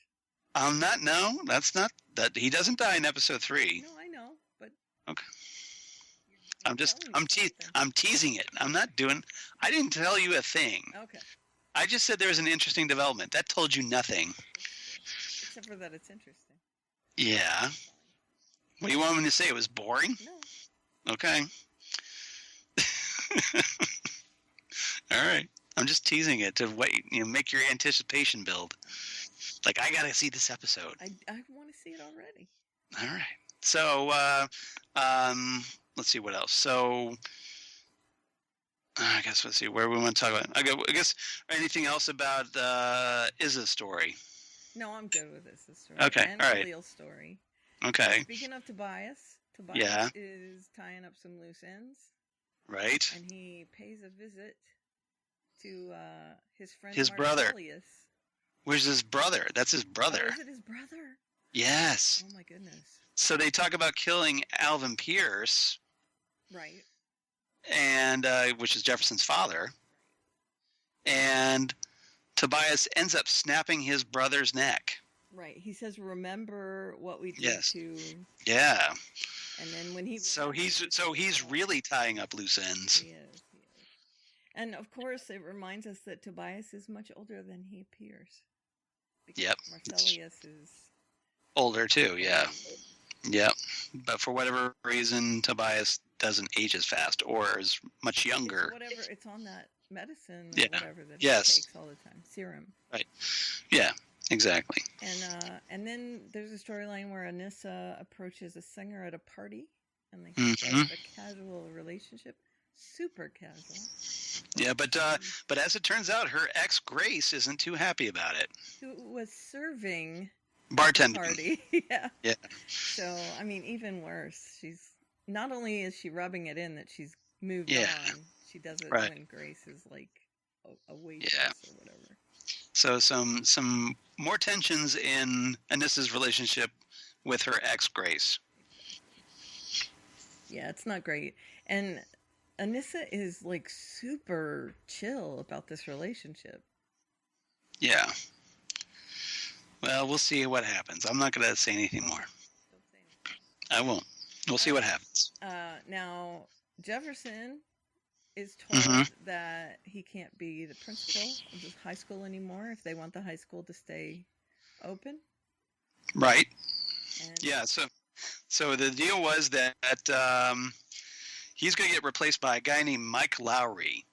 That's not that he doesn't die in episode 3. No, I know, but okay. I'm teasing it. I didn't tell you a thing. Okay. I just said there's an interesting development. That told you nothing. Except for that it's interesting. Yeah. What do you want me to say? It was boring? No. Okay. All right. I'm just teasing it to make your anticipation build. Like, I got to see this episode. I want to see it already. All right. So, let's see what else. So, I guess let's see where we want to talk about. I guess anything else about Izza's story? No, I'm good with this story. Okay, and all right. Khalil's story. Okay. Speaking of Tobias is tying up some loose ends. Right. And he pays a visit to his friend brother. Marcellus. Where's his brother? That's his brother. Oh, is it his brother? Yes. Oh my goodness. So they talk about killing Alvin Pierce. Right. And which is Jefferson's father. And Tobias ends up snapping his brother's neck. Right. He says, "Remember what we did to." Yeah. And then when he. So he's really tying up loose ends. He is. And of course, it reminds us that Tobias is much older than he appears. Yep. Marcellus is older too. Yeah. Yep. But for whatever reason, Tobias doesn't age as fast or is much younger. It's on that medicine or whatever that he takes all the time. Serum. Right. Yeah, exactly. And then there's a storyline where Anissa approaches a singer at a party and they start a casual relationship. Super casual. Yeah, but as it turns out, her ex Grace isn't too happy about it. Who was serving bartending party? Yeah. Yeah. So I mean, even worse. She's not only is she rubbing it in that she's moved Yeah. on, she does it Right. when Grace is like a waitress or whatever. So some more tensions in Anissa's relationship with her ex Grace. Yeah, it's not great. And Anissa is like super chill about this relationship. Yeah. Well, we'll see what happens. I'm not going to say anything more. Don't say anything. I won't. We'll see what happens. Now, Jefferson is told that he can't be the principal of the high school anymore if they want the high school to stay open. Right. And Yeah. So the deal was that he's going to get replaced by a guy named Mike Lowry,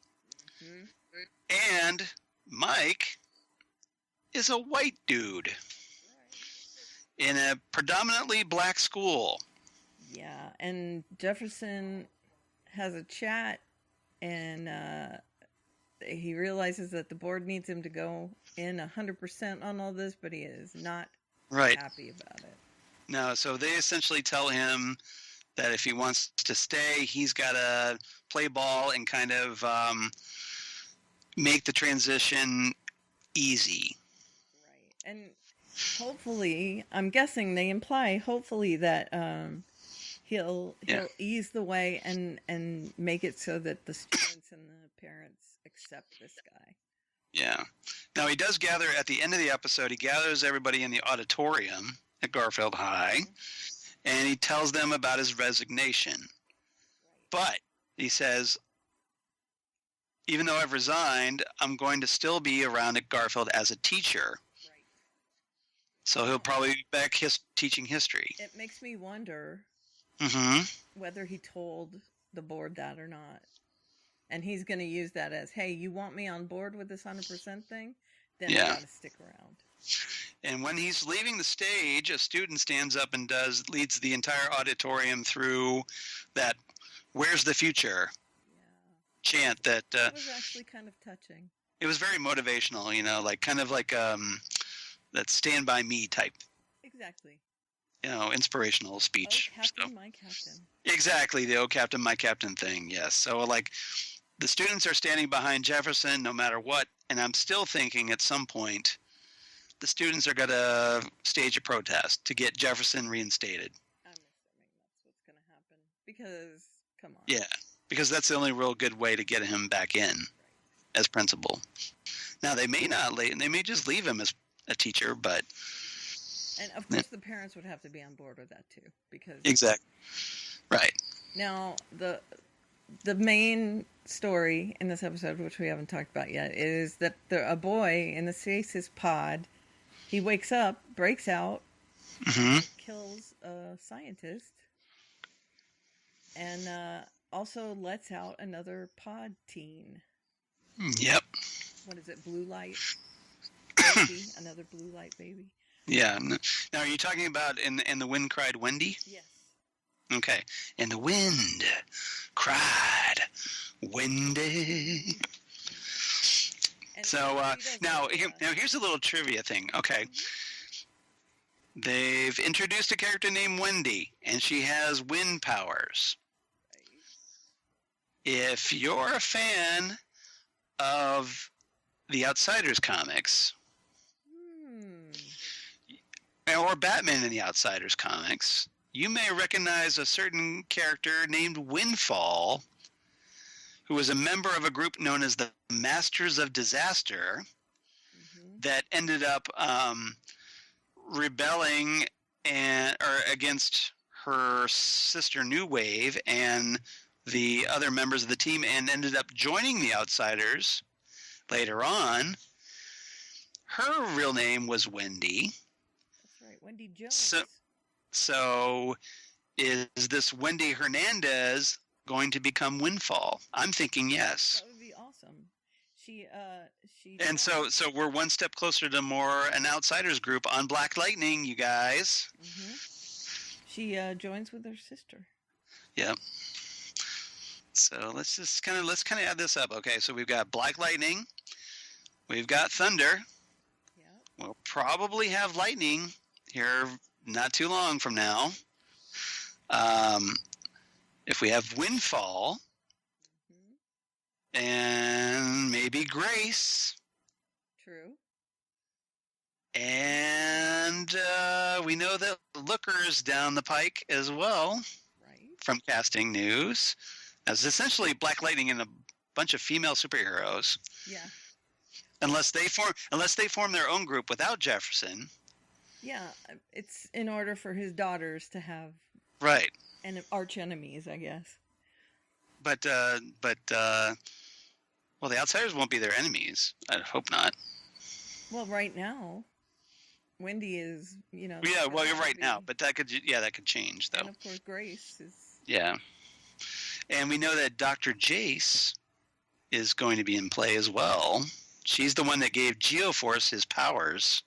and Mike is a white dude in a predominantly black school. Yeah, and Jefferson has a chat, and he realizes that the board needs him to go in 100% on all this, but he is not happy about it. No, so they essentially tell him that if he wants to stay, he's got to play ball and kind of make the transition easy. Right, and hopefully, I'm guessing they imply hopefully that he'll ease the way and make it so that the students and the parents accept this guy. Yeah. Now he does gather at the end of the episode. He gathers everybody in the auditorium at Garfield High, and he tells them about his resignation. But he says, even though I've resigned, I'm going to still be around at Garfield as a teacher. Right. So he'll probably be back teaching history. It makes me wonder whether he told the board that or not. And he's going to use that as, hey, you want me on board with this 100% thing? Then I got to stick around. And when he's leaving the stage, a student stands up and leads the entire auditorium through that "Where's the future?" chant. That was actually kind of touching. It was very motivational, kind of like that "Stand by Me" type. Exactly. Inspirational speech. Oh, Captain, my Captain. Exactly, the "Oh, Captain, my Captain" thing. Yes. So the students are standing behind Jefferson no matter what, and I'm still thinking at some point the students are going to stage a protest to get Jefferson reinstated. I'm assuming that's what's going to happen. Because, come on. Yeah, because that's the only real good way to get him back in as principal. Now, they may just leave him as a teacher, but... And, of course, the parents would have to be on board with that, too. Because exactly. Right. Now, the main story in this episode, which we haven't talked about yet, is that a boy in the Stasis pod, he wakes up, breaks out, kills a scientist, and also lets out another pod teen. Yep. What is it, blue light baby? Another blue light baby? Yeah. Now, are you talking about in The Wind Cried Wendy? Yes. Okay. And the wind cried Wendy. And so now here's a little trivia thing. Okay. They've introduced a character named Wendy, and she has wind powers. If you're a fan of the Outsiders comics, or Batman in the Outsiders comics, you may recognize a certain character named Windfall, who was a member of a group known as the Masters of Disaster that ended up rebelling against her sister New Wave and the other members of the team, and ended up joining the Outsiders later on. Her real name was Wendy. That's right, Wendy Jones. So is this Wendy Hernandez going to become Windfall? I'm thinking yes. That would be awesome. She And so we're one step closer to an Outsiders group on Black Lightning, you guys. She joins with her sister. Yep. So let's kind of add this up. Okay, so we've got Black Lightning, we've got Thunder. Yeah. We'll probably have Lightning here not too long from now. If we have Windfall, and maybe Grace, True. and we know that Looker's down the pike as well, Right. from Casting News, as essentially Black Lightning and a bunch of female superheroes. Yeah. Unless they form their own group without Jefferson. Yeah, it's in order for his daughters to have Right. arch enemies, I guess. But well, the Outsiders won't be their enemies. I hope not. Well, right now, Wendy is, Yeah, well, you're right now, but that could change though. and of course Grace is. Yeah. And we know that Dr. Jace is going to be in play as well. She's the one that gave Geoforce his powers.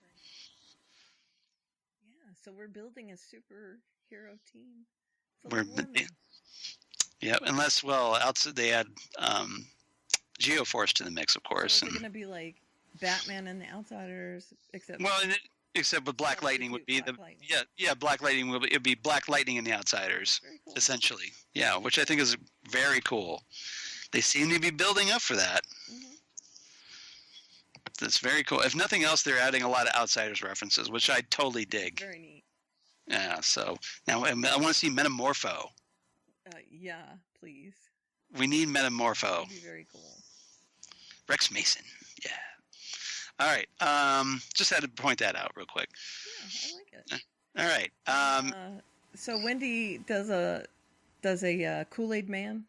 Yeah, so we're building a superhero team. We're, yeah, unless, well, outside they add Geoforce to the mix, of course. So is it going to be like Batman and the Outsiders, except with Black Lightning would be Black Lightning it'd be Black Lightning and the Outsiders, cool. essentially. Yeah, which I think is very cool. They seem to be building up for that. Mm-hmm. That's very cool. If nothing else, they're adding a lot of Outsiders references, which I totally dig. Very neat. Yeah, so now I want to see Metamorpho. Yeah, please. We need Metamorpho. That'd be very cool. Rex Mason. Yeah. All right. Just had to point that out real quick. Yeah, I like it. All right. So Wendy does a Kool-Aid Man.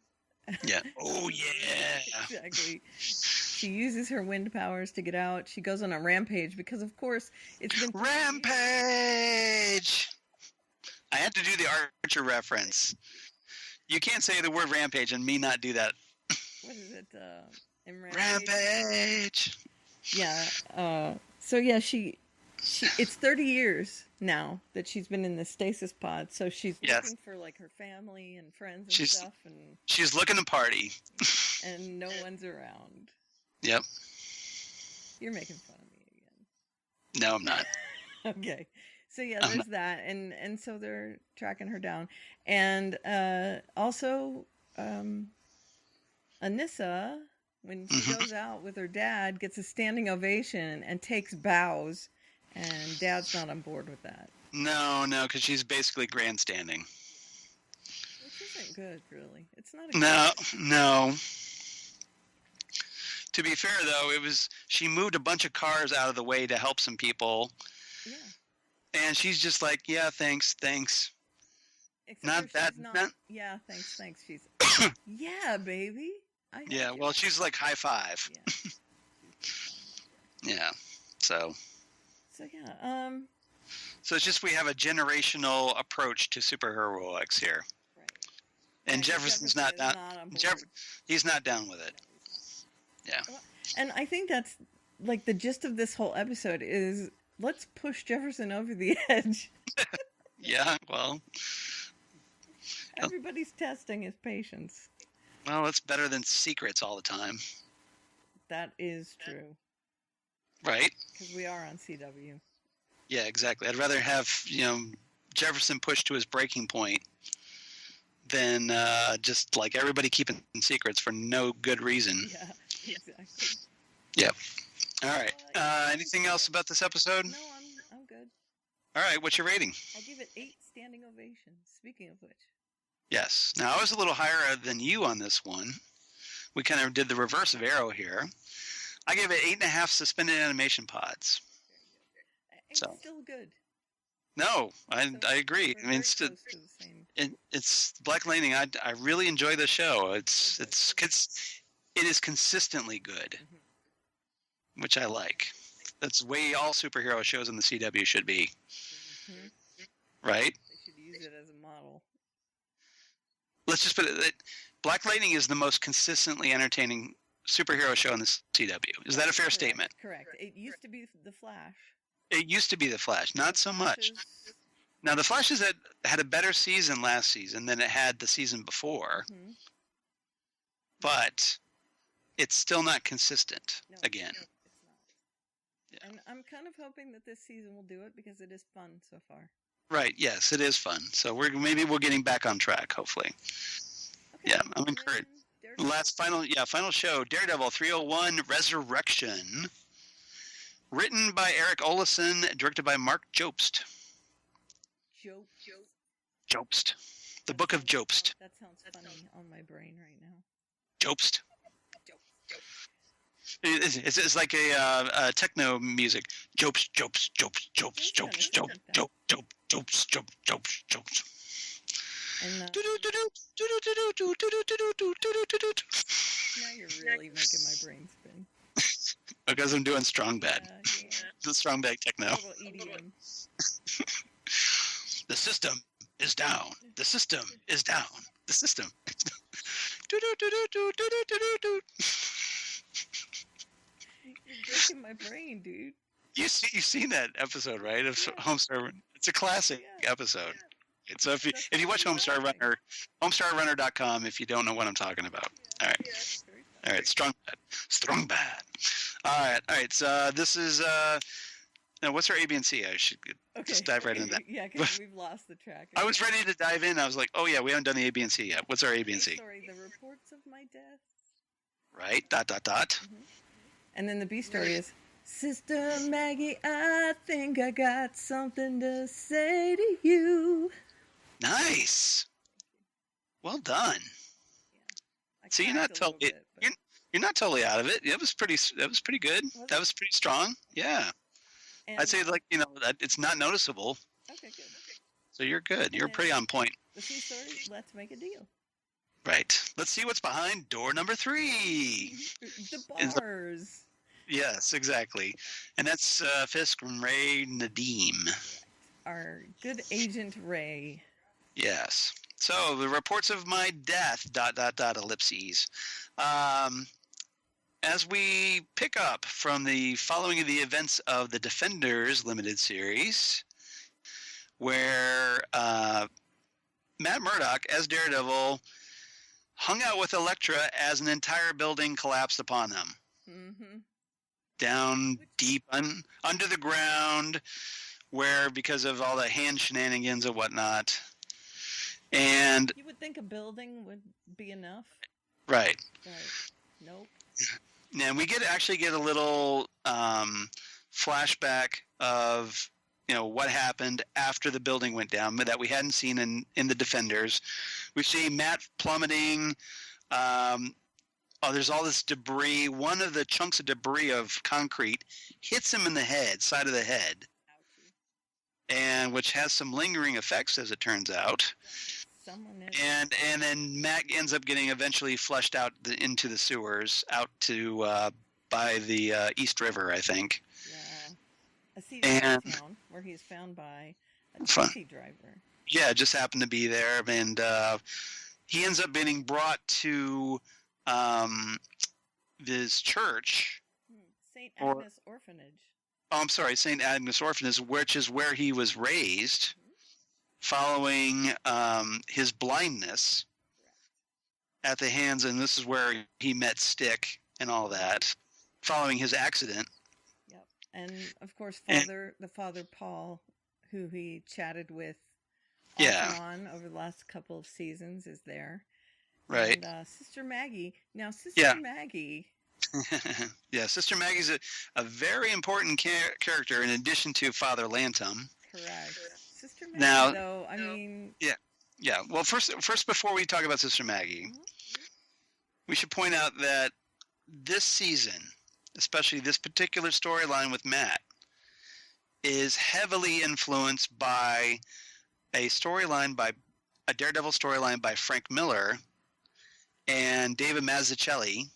Yeah. Oh yeah. Exactly. She uses her wind powers to get out. She goes on a rampage because, of course, it's been Rampage. I had to do the Archer reference. You can't say the word rampage and me not do that. What is it? Rampage. Yeah. So yeah, she. It's 30 years now that she's been in the stasis pod. So she's looking for like her family and friends and stuff, and she's looking to party. And no one's around. Yep. You're making fun of me again. No, I'm not. Okay. So yeah, there's that, and so they're tracking her down, and also Anissa, when she goes out with her dad, gets a standing ovation and takes bows, and Dad's not on board with that. No, because she's basically grandstanding. Which isn't good, really. It's not. No. To be fair, though, she moved a bunch of cars out of the way to help some people. Yeah. And she's just like, yeah, thanks. Except Not that. Yeah, thanks. She's. Yeah, baby. She's like high five. Yeah. Yeah. So yeah. So it's just we have a generational approach to superheroics here. Right. And Jefferson's not down. He's not down with it. Yeah. And I think that's like the gist of this whole episode is let's push Jefferson over the edge. Yeah, well. Everybody's testing his patience. Well, it's better than secrets all the time. That is true. Right? Because we are on CW. Yeah, exactly. I'd rather have, Jefferson pushed to his breaking point than just like everybody keeping secrets for no good reason. Yeah, exactly. Yep. All right. Anything else about this episode? No, I'm good. All right. What's your rating? I give it 8 standing ovations. Speaking of which. Yes. Now, I was a little higher than you on this one. We kind of did the reverse of Arrow here. I gave it 8.5 suspended animation pods. It's still good. No, I agree. I mean, it's Black Lightning. I really enjoy the show. It is consistently good, which I like. That's the way all superhero shows in the CW should be, right? They should use it as a model. Let's just put it. Black Lightning is the most consistently entertaining superhero show in the CW. Is that a fair statement? Correct. It used to be The Flash. It used to be The Flash, not so much. Now, The Flash had a better season last season than it had the season before, but it's still not consistent again. No, it's not. Yeah. And I'm kind of hoping that this season will do it because it is fun so far. Right. Yes, it is fun. So maybe we're getting back on track. Hopefully. Yeah, I'm encouraged. Final show, Daredevil 301 Resurrection. Written by Eric Olesen, directed by Mark Jobst. Jobst. The Book of Jobst. That sounds funny on my brain right now. Jobst. It's like a techno music. Jobst, Jobst, Jobst, Jobst, Jobst, Jobst, Jobst, Jobst, Jobst, Jobst, Jobst. Now you're really making my brain spin. Because I'm doing strong bad. Yeah. The strong bag techno. EDM. The system is down. The system is down. The system. You're breaking my brain, dude. You've seen that episode, right? Of Homestar. It's a classic episode. So if you watch Homestar Runner, homestarrunner.com if you don't know what I'm talking about. All right. All right, strong bad. All right. So this is now what's our A, B, and C? I should just dive right into that. Yeah, because we've lost the track. I was ready to dive in. I was like, oh yeah, we haven't done the A, B, and C yet. What's our A, B, and C? Sorry, the reports of my death. Right. ... Mm-hmm. And then the B story is, Sister Maggie, I think I got something to say to you. Nice. Well done. Yeah. So you're not totally you're not totally out of it. That was pretty good. That was pretty strong. Yeah. And I'd say that it's not noticeable. Okay, good. So you're good. You're pretty on point. The C story, let's make a deal. Right. Let's see what's behind door number 3. The bars. Yes, exactly. And that's Fisk and Ray Nadeem. Our good agent Ray. Yes. So the reports of my death, ... ellipses. As we pick up from the following of the events of the Defenders limited series, where Matt Murdock as Daredevil hung out with Elektra as an entire building collapsed upon them. Mm-hmm. Down deep under the ground, where because of all the hand shenanigans and whatnot. And you would think a building would be enough. Right. Nope. And we actually get a little flashback of what happened after the building went down that we hadn't seen in the Defenders. We see Matt plummeting. There's all this debris. One of the chunks of debris of concrete hits him in the side of the head, and which has some lingering effects, as it turns out. And then Matt ends up getting eventually flushed out into the sewers, out to by the East River, I think. Yeah, a seedy town where he's found by a taxi driver. Yeah, just happened to be there, and he ends up being brought to this church, St. Agnes Orphanage. Oh, I'm sorry, St. Agnes Orphanage, which is where he was raised, following his blindness at the hands, and this is where he met Stick and all that, following his accident. Yep, and of course, the father Paul, who he chatted with off and on over the last couple of seasons, is there. Right. And Sister Maggie. Now, Sister Maggie. Yeah, Sister Maggie's a very important character in addition to Father Lantum. Correct. Sister Maggie, though, I mean... Yeah. Well, first, before we talk about Sister Maggie, we should point out that this season, especially this particular storyline with Matt, is heavily influenced by a Daredevil storyline by Frank Miller and David Mazzucchelli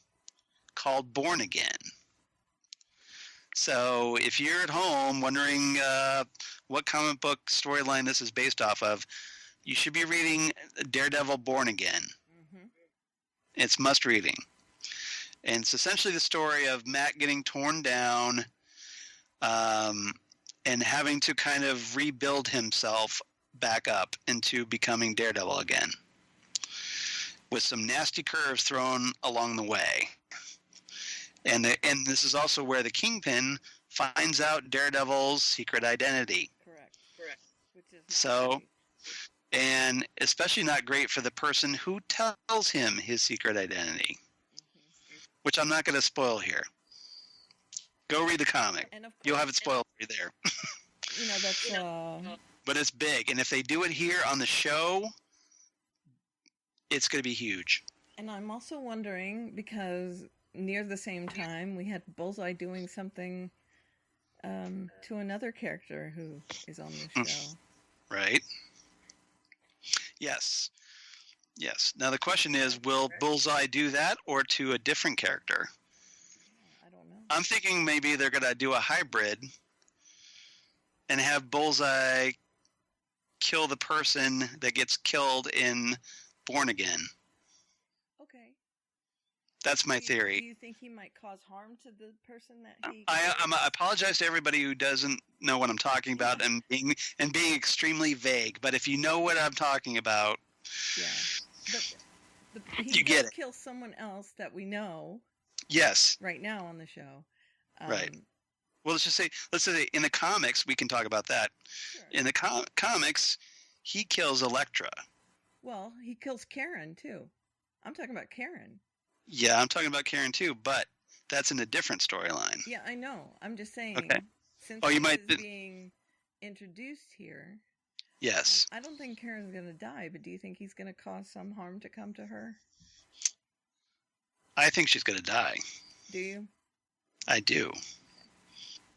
called Born Again. So if you're at home wondering what comic book storyline this is based off of, you should be reading Daredevil Born Again. Mm-hmm. It's must reading. And it's essentially the story of Matt getting torn down and having to kind of rebuild himself back up into becoming Daredevil again, with some nasty curves thrown along the way. And this is also where the Kingpin finds out Daredevil's secret identity. Correct. Which is and especially not great for the person who tells him his secret identity, which I'm not going to spoil here. Go read the comic. And of course, You'll have it spoiled for you there. That's But it's big, and if they do it here on the show, it's going to be huge. And I'm also wondering, because near the same time we had Bullseye doing something to another character who is on the show. Right. Yes. Now the question is, will Bullseye do that or to a different character? I don't know. I'm thinking maybe they're going to do a hybrid and have Bullseye kill the person that gets killed in Born Again. Okay. That's my theory. Do you think he might cause harm to the person that he... I apologize to everybody who doesn't know what I'm talking about and being extremely vague. But if you know what I'm talking about, but you get it. Kill someone else that we know. Yes. Right now on the show. Right. Well, let's say in the comics we can talk about that. Sure. In the comics, he kills Elektra. Well, he kills Karen too. I'm talking about Karen. Yeah, I'm talking about Karen too, but that's in a different storyline. Yeah, I know. I'm just saying. Okay. Since you he might is being introduced here. Yes. I don't think Karen's going to die, but do you think he's going to cause some harm to come to her? I think she's going to die. Do you? I do.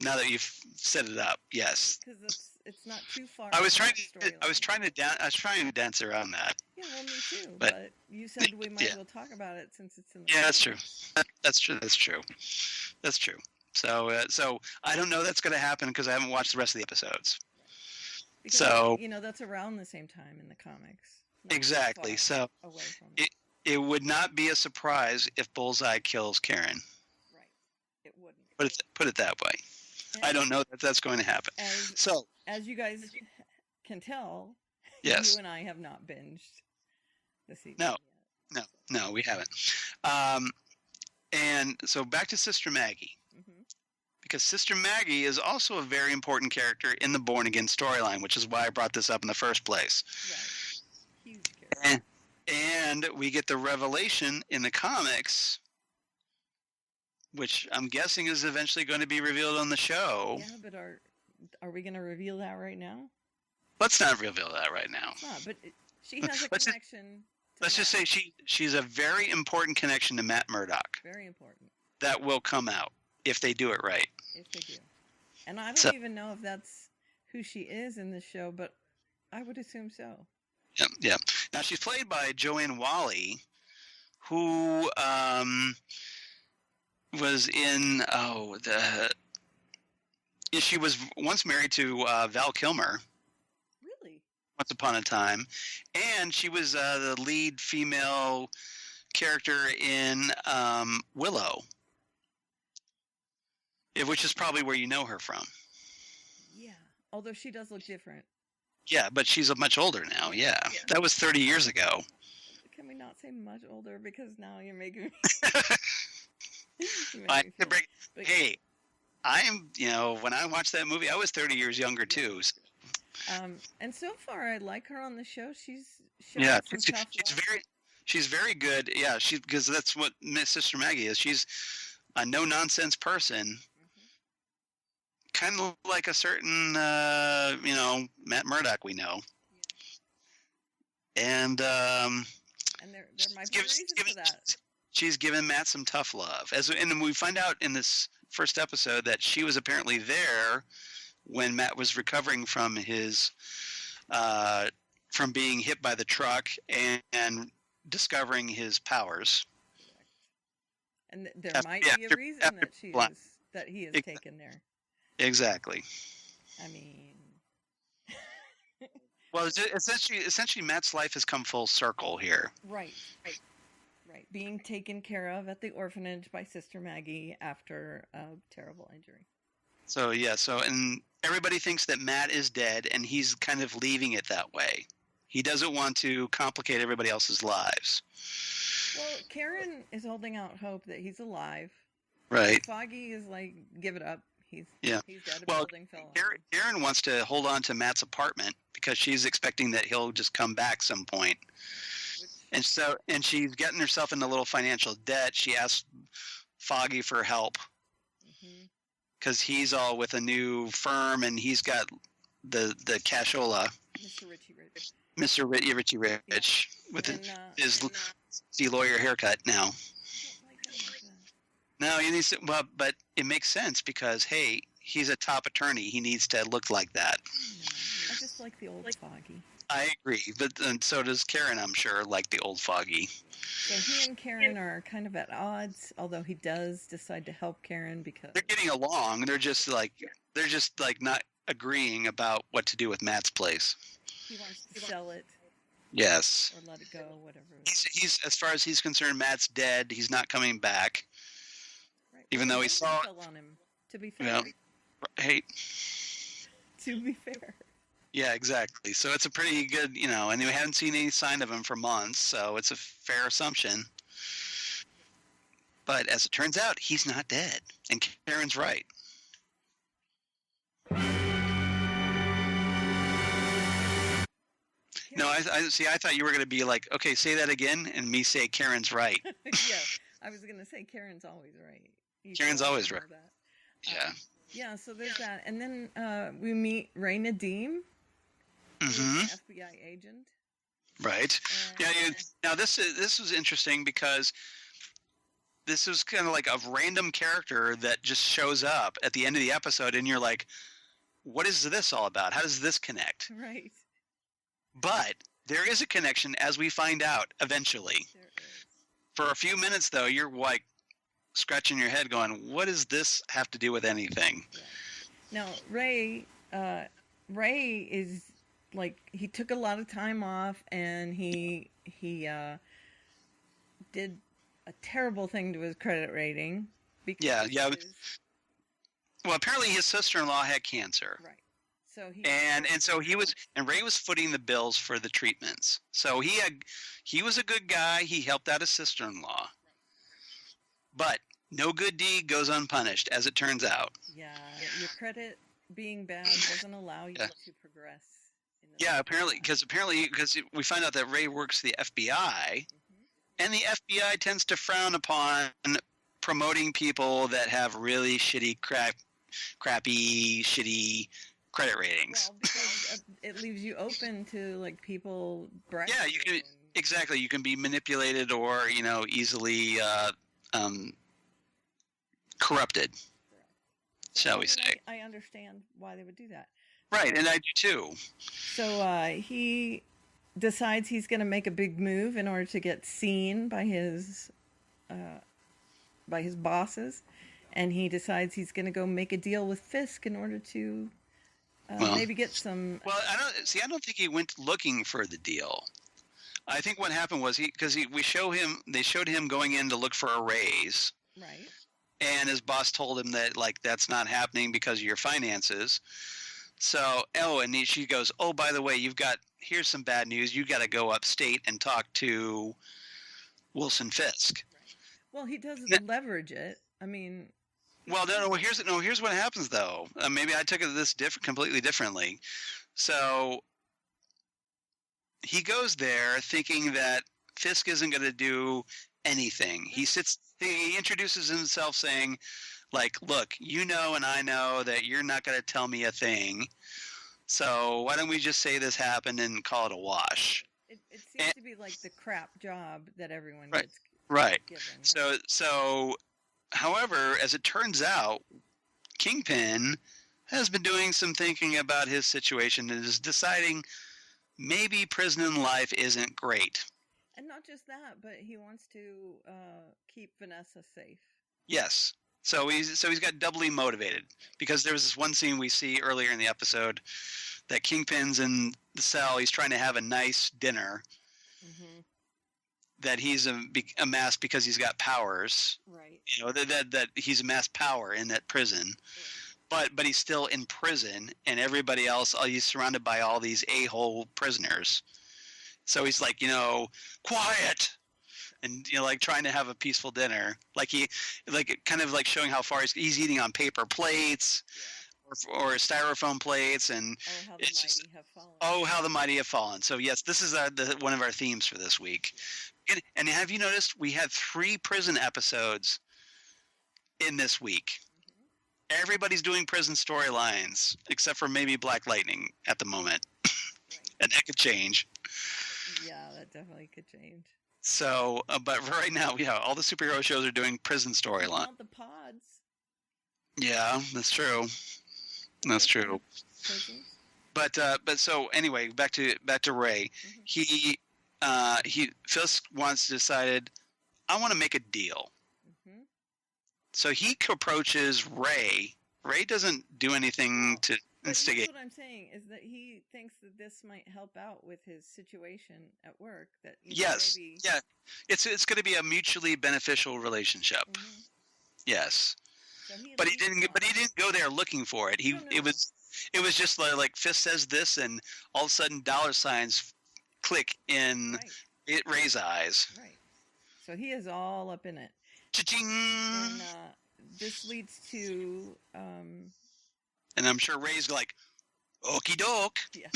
Now that you've set it up, yes. Because it's not too far. I was trying to dance around that. Yeah, well, me too. But you said we might as well talk about it since it's in the. Yeah, that's true. That's true. So I don't know that's going to happen because I haven't watched the rest of the episodes. Because, so that's around the same time in the comics. Exactly. So away from it would not be a surprise if Bullseye kills Karen. Right. It wouldn't. Put it that way. And I don't know that that's going to happen. As you guys can tell, yes, you and I have not binged the season. No, we haven't. And so back to Sister Maggie. Mm-hmm. Because Sister Maggie is also a very important character in the Born Again storyline, which is why I brought this up in the first place. Right. Huge character. And we get the revelation in the comics, which I'm guessing is eventually going to be revealed on the show. Yeah, but are we going to reveal that right now? Let's not reveal that right now. It's not, but she has a connection. Let's just say she's a very important connection to Matt Murdock. Very important. That will come out if they do it right. If they do. And I don't even know if that's who she is in this show, but I would assume so. Yeah. Now she's played by Joanne Whalley, who was in she was once married to Val Kilmer. Really? Once upon a time, and she was the lead female character in Willow, which is probably where you know her from. Yeah, although she does look different. Yeah, but she's much older now. Yeah. That was 30 years ago. Can we not say much older because now you're making me... Hey, I'm, when I watched that movie, I was 30 years younger too. So. And so far, I like her on the show. She's very good. Yeah, because that's what Miss Sister Maggie is. She's a no nonsense person, kind of like a certain Matt Murdock we know. Yeah. And there might be a reason for that. She's given Matt some tough love. And we find out in this first episode that she was apparently there when Matt was recovering from his from being hit by the truck and discovering his powers. And there might be a reason that he is taken there. Exactly. I mean, well, essentially, Matt's life has come full circle here. Right. Being taken care of at the orphanage by Sister Maggie after a terrible injury. So and everybody thinks that Matt is dead, and he's kind of leaving it that way. He doesn't want to complicate everybody else's lives. Well, Karen is holding out hope that he's alive. Right. Foggy is like, give it up. His Yeah. dad Well, building fell on him. Karen wants to hold on to Matt's apartment because she's expecting that he'll just come back some point. And she's getting herself in a little financial debt. She asked Foggy for help because he's all with a new firm and he's got the cashola. Mr. Richie Rich. Mr. Richie Rich with his lawyer haircut now. No, he needs to, well, but it makes sense because, hey, he's a top attorney. He needs to look like that. I just like the old Foggy. I agree, but and so does Karen, I'm sure, like the old Foggy. So he and Karen are kind of at odds, although he does decide to help Karen because they're getting along. They're just like not agreeing about what to do with Matt's place. he wants to sell it Yes. or let it go, whatever. He's as far as he's concerned, Matt's dead. He's not coming back. Right. Even though he Lindsay saw fell on him. To be fair. Yeah. Hey. To be fair. Yeah, exactly. So it's a pretty good, and we haven't seen any sign of him for months, so it's a fair assumption. But as it turns out, he's not dead, and Karen's right. No, I thought you were going to be like, okay, say that again, and me say Karen's right. Yeah, I was going to say Karen's always right. Karen's always right. That. Yeah. Yeah, so there's that. And then we meet Ray Nadeem, who's an FBI agent. Right. Now this was interesting because this was kind of like a random character that just shows up at the end of the episode, and you're like, what is this all about? How does this connect? Right. But there is a connection, as we find out eventually. There is. For a few minutes, though, you're like scratching your head going, what does this have to do with anything? Right. Now, Ray is like, he took a lot of time off, and he did a terrible thing to his credit rating. Because Yeah. Well, apparently his sister-in-law had cancer. Right. So Ray was footing the bills for the treatments. So he was a good guy. He helped out his sister-in-law. But no good deed goes unpunished, as it turns out. Yeah, your credit being bad doesn't allow you to progress. Apparently, because we find out that Ray works for the FBI, and the FBI tends to frown upon promoting people that have really crappy, shitty credit ratings. Well, because it leaves you open to like people bragging. Yeah, you can exactly. You can be manipulated or easily corrupted. Shall we say? I understand why they would do that. Right, and I do too. So he decides he's going to make a big move in order to get seen by his bosses, and he decides he's going to go make a deal with Fisk in order to maybe get some. Well, I don't think he went looking for the deal. I think what happened was they showed him going in to look for a raise. Right. And his boss told him that that's not happening because of your finances. So, she goes, oh, by the way, here's some bad news. You got to go upstate and talk to Wilson Fisk. Right. Well, he doesn't leverage it. I mean. Well, here's what happens though. Maybe I took this completely differently. So he goes there thinking that Fisk isn't going to do anything. He introduces himself saying, like, look, and I know that you're not going to tell me a thing. So why don't we just say this happened and call it a wash? It seems to be like the crap job that everyone right. gets Right. given. So, however, as it turns out, Kingpin has been doing some thinking about his situation and is deciding maybe prison life isn't great. And not just that, but he wants to keep Vanessa safe. Yes. So he's got doubly motivated because there was this one scene we see earlier in the episode that Kingpin's in the cell. He's trying to have a nice dinner that he's amassed because he's got powers. Right. That he's amassed power in that prison. Right. But he's still in prison, and everybody else, he's surrounded by all these a-hole prisoners. So he's like, quiet. and like trying to have a peaceful dinner. Like kind of like showing how far he's eating on paper plates. Or styrofoam plates, and how the mighty have fallen. So yes, this is one of our themes for this week. And have you noticed we had 3 prison episodes in this week? Mm-hmm. Everybody's doing prison storylines except for maybe Black Lightning at the moment, and that could change. Yeah, that definitely could change. So, but for right now, all the superhero shows are doing prison storyline. The pods. Yeah, that's true. That's true. But so anyway, back to Ray. Mm-hmm. He Fisk once decided, I want to make a deal. Mm-hmm. So he approaches Ray. Ray doesn't do anything to instigate. What I'm saying is that he thinks that this might help out with his situation at work. That yes, maybe... yeah, it's going to be a mutually beneficial relationship. Mm-hmm. Yes. So but he didn't go there looking for it. It was just like Fisk says this, and all of a sudden dollar signs click in Ray's eyes. Right. So he is all up in it. Cha-ching! And this leads to. And I'm sure Ray's like, okie doke. Yeah.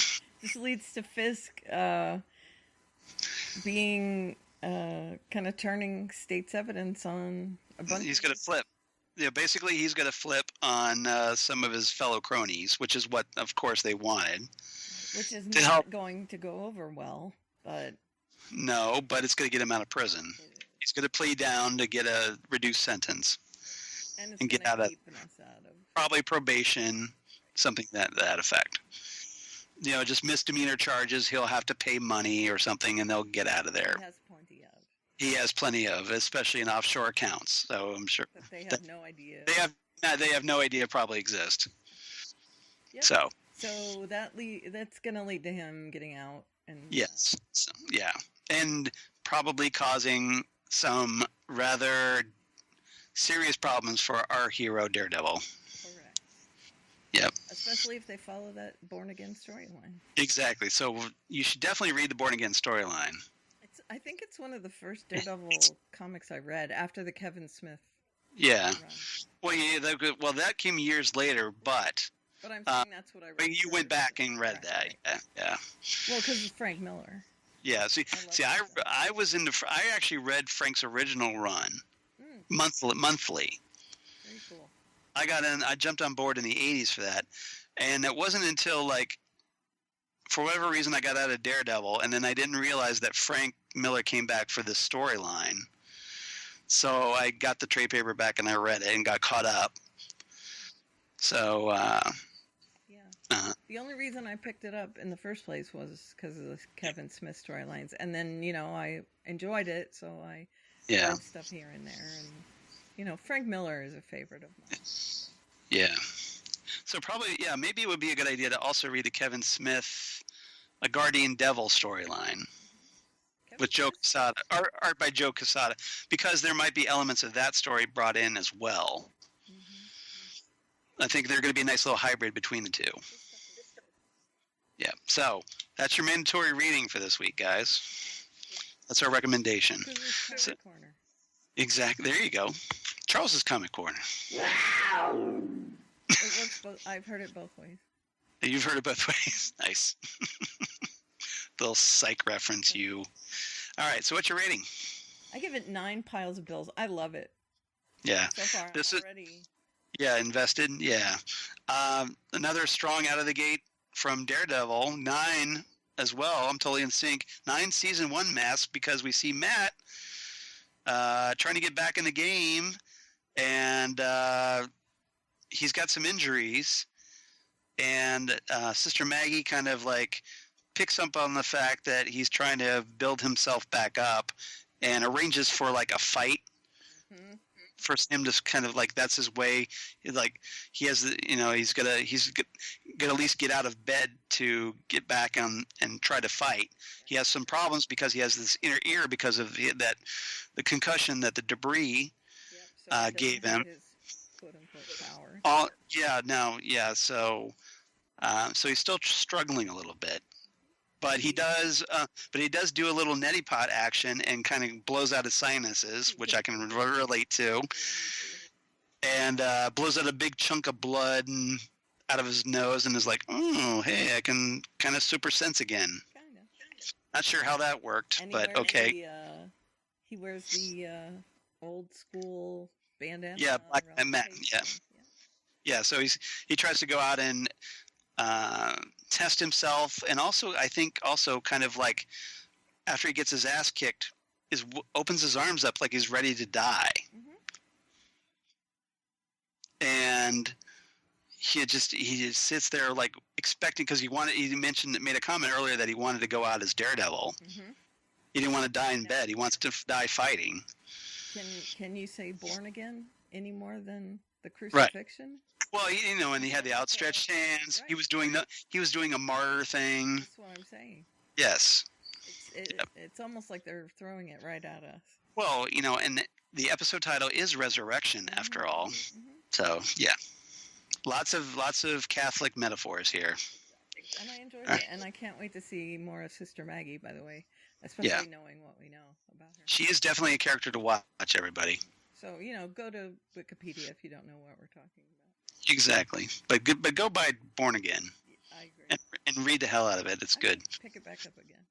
This leads to Fisk being kind of turning state's evidence on a bunch. He's going to flip. Yeah, basically he's going to flip on some of his fellow cronies, which is what, of course, they wanted. Which is not going to go over well, but... No, but it's going to get him out of prison. He's going to plead down to get a reduced sentence. And get out of probably probation, something that effect. Just misdemeanor charges. He'll have to pay money or something, and they'll get out of there. He has plenty of, especially in offshore accounts. So I'm sure but they have no idea. They have no idea probably exist. Yep. So that's going to lead to him getting out. And yes, yeah, and probably causing some rather serious problems for our hero Daredevil. Correct. Yep. Especially if they follow that Born Again storyline. Exactly. So you should definitely read the Born Again storyline. I think it's one of the first Daredevil comics I read after the Kevin Smith. Yeah. Run. Well, that came years later, but I'm saying that's what I read. But you went back and read that, right. Yeah. Well, because it's Frank Miller. Yeah. I actually read Frank's original run monthly. Very cool. I jumped on board in the 80s for that, and it wasn't until for whatever reason I got out of Daredevil, and then I didn't realize that Frank Miller came back for this storyline. So I got the trade paperback and I read it and got caught up. So the only reason I picked it up in the first place was because of the Kevin Smith storylines, and then I enjoyed it, so I read stuff here and there, and Frank Miller is a favorite of mine. Yeah. So probably, maybe it would be a good idea to also read the Kevin Smith, A Guardian Devil storyline with Joe Quesada, art by Joe Quesada, because there might be elements of that story brought in as well. Mm-hmm. I think they're going to be a nice little hybrid between the two. Yeah, so that's your mandatory reading for this week, guys. That's our recommendation. Corner. Exactly. There you go. Charles's Comic Corner. Wow. It works I've heard it both ways. You've heard it both ways. Nice. Little psych reference, you. All right, so what's your rating? I give it 9 piles of bills. I love it. Yeah. So far, I'm already... Yeah, invested. Yeah. Another strong out of the gate from Daredevil. 9 as well. I'm totally in sync. 9 season 1 mask because we see Matt trying to get back in the game, and he's got some injuries, and Sister Maggie kind of picks up on the fact that he's trying to build himself back up and arranges for a fight. Mm-hmm. For him to kind of that's his way. He has he's gonna at least get out of bed to get back on and try to fight. He has some problems because he has this inner ear because of the concussion that the debris gave him. His quote-unquote power. So he's still struggling a little bit, But he does do a little neti pot action and kind of blows out his sinuses, which I can relate to, and blows out a big chunk of blood out of his nose, and is like, "Oh, hey, I can kind of super sense again." Kind of. Not sure how that worked, And but okay. He wears the old school bandana. Yeah, black around man. his Yeah. face. Yeah, so he tries to go out and test himself, and also I think also kind of like after he gets his ass kicked, opens his arms up like he's ready to die, and he just sits there like expecting, because he made a comment earlier that he wanted to go out as Daredevil. He didn't want to die in bed. He wants to die fighting. Can you say born again any more than the crucifixion? Well, and he had the outstretched hands. Right. He was doing a martyr thing. That's what I'm saying. Yes. It's almost like they're throwing it right at us. Well, and the episode title is Resurrection, after all. So yeah, lots of Catholic metaphors here. And I enjoyed it, and I can't wait to see more of Sister Maggie. By the way, especially knowing what we know about her. She is definitely a character to watch, everybody. So go to Wikipedia if you don't know what we're talking about. Exactly, but go buy Born Again. I agree. And read the hell out of it. It's good. Pick it back up again.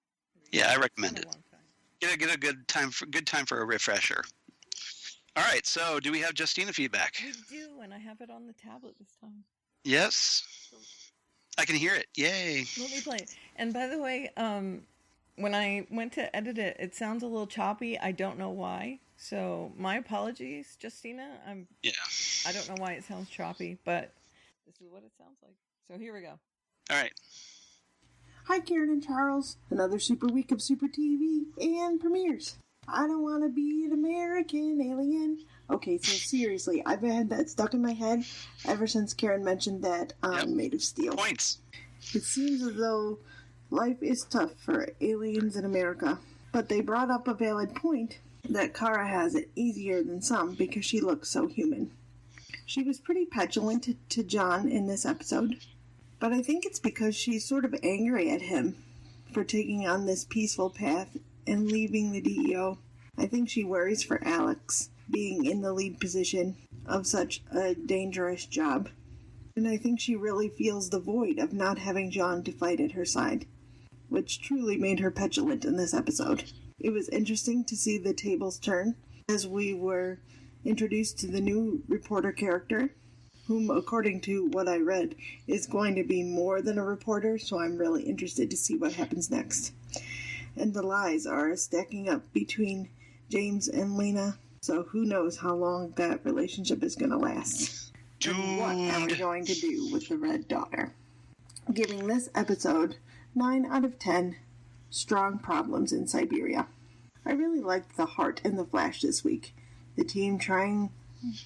Yeah, I recommend it. It's been a long time. Get a good time for a refresher. All right, so do we have Justina feedback? We do, and I have it on the tablet this time. Yes, I can hear it. Yay! Let me play it. And by the way, when I went to edit it, it sounds a little choppy. I don't know why. So my apologies, Justina. I don't know why it sounds choppy, but this is what it sounds like. So here we go. All right. Hi, Karen and Charles. Another super week of Super TV and premieres. I don't want to be an American alien. Okay, so seriously, I've had that stuck in my head ever since Karen mentioned that I'm made of steel. Points. It seems as though life is tough for aliens in America, but they brought up a valid point that Kara has it easier than some because she looks so human. She was pretty petulant to John in this episode, but I think it's because she's sort of angry at him for taking on this peaceful path and leaving the DEO. I think she worries for Alex being in the lead position of such a dangerous job. And I think she really feels the void of not having John to fight at her side, which truly made her petulant in this episode. It was interesting to see the tables turn as we were introduced to the new reporter character, whom, according to what I read, is going to be more than a reporter, so I'm really interested to see what happens next. And the lies are stacking up between James and Lena, so who knows how long that relationship is going to last. And what are we going to do with the Red Daughter? Giving this episode 9 out of 10 strong problems in Siberia. I really liked the heart in the Flash this week. The team trying,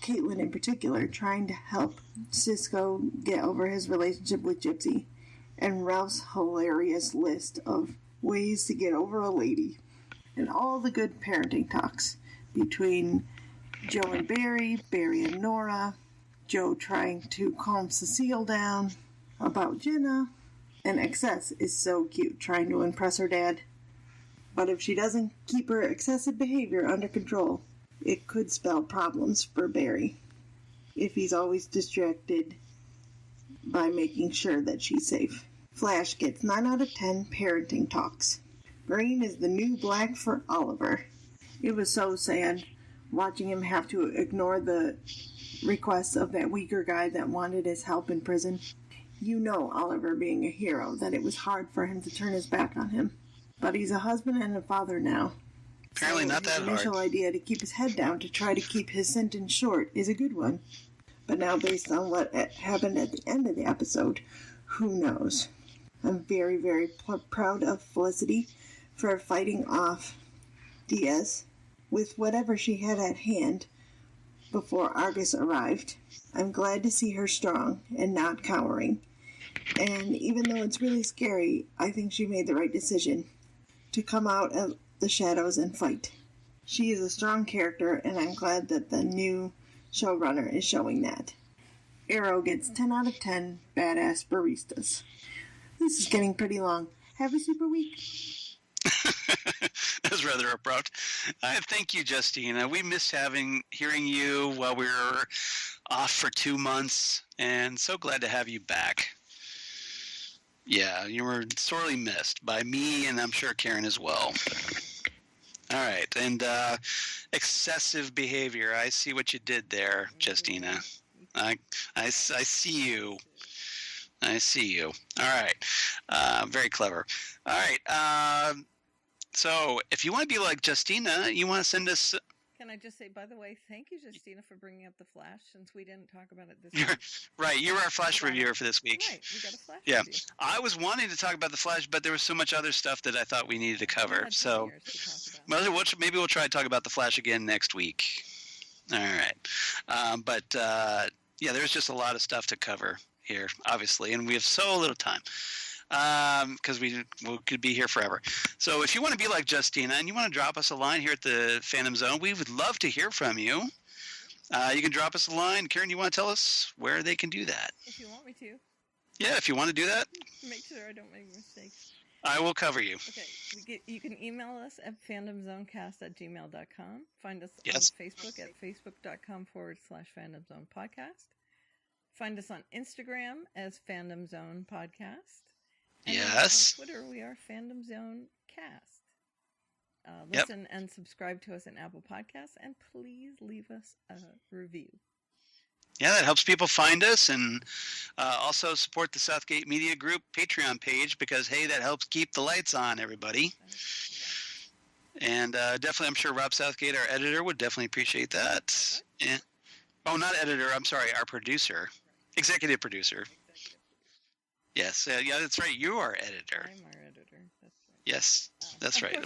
Caitlin in particular, trying to help Cisco get over his relationship with Gypsy, and Ralph's hilarious list of ways to get over a lady, and all the good parenting talks between Joe and Barry, Barry and Nora, Joe trying to calm Cecile down about Jenna, and Excess is so cute, trying to impress her dad. But if she doesn't keep her excessive behavior under control, it could spell problems for Barry, if he's always distracted by making sure that she's safe. Flash gets 9 out of 10 parenting talks. Green is the new black for Oliver. It was so sad watching him have to ignore the requests of that weaker guy that wanted his help in prison. You know, Oliver being a hero, that it was hard for him to turn his back on him. But he's a husband and a father now. Apparently not that hard. The initial idea to keep his head down to try to keep his sentence short is a good one. But now, based on what happened at the end of the episode, who knows? I'm very, very proud of Felicity for fighting off Diaz with whatever she had at hand before Argus arrived. I'm glad to see her strong and not cowering. And even though it's really scary, I think she made the right decision to come out of the shadows and fight. She is a strong character, and I'm glad that the new showrunner is showing that. Arrow gets 10 out of 10 badass baristas. This is getting pretty long. Have a super week. That was rather abrupt. Thank you, Justina. We missed hearing you while we were off for 2 months, and so glad to have you back. Yeah, you were sorely missed by me, and I'm sure Karen as well. All right, and excessive behavior. I see what you did there, Justina. I see you. I see you. All right. Very clever. All right. So if you want to be like Justina, you want to send us... Can I just say, by the way, thank you, Justina, for bringing up The Flash, since we didn't talk about it this week. Right. You're our Flash reviewer for this week. Right. We got a Flash Yeah. review. I was wanting to talk about The Flash, but there was so much other stuff that I thought we needed to cover. So maybe we'll try to talk about The Flash again next week. All right. Yeah, there's just a lot of stuff to cover here, obviously, and we have so little time because we could be here forever. So if you want to be like Justina and you want to drop us a line here at the Phantom Zone, we would love to hear from you. You can drop us a line. Karen, you want to tell us where they can do that? If you want me to. Yeah, if you want to do that. Make sure I don't make mistakes. I will cover you. Okay. You can email us at phantomzonecast@gmail.com. Find us on Facebook at facebook.com/phantomzonepodcast. Find us on Instagram as Phantom Zone Podcast. And yes. On Twitter, we are Phantom Zone Cast. Listen and subscribe to us in Apple Podcasts, and please leave us a review. Yeah, that helps people find us, and also support the Southgate Media Group Patreon page because, hey, that helps keep the lights on, everybody. And definitely, I'm sure Rob Southgate, our editor, would definitely appreciate that. Yeah. Oh, not editor. I'm sorry, our producer. Executive producer. Yes. Yeah, that's right. You are editor. I'm our editor. That's right. Yes, that's right.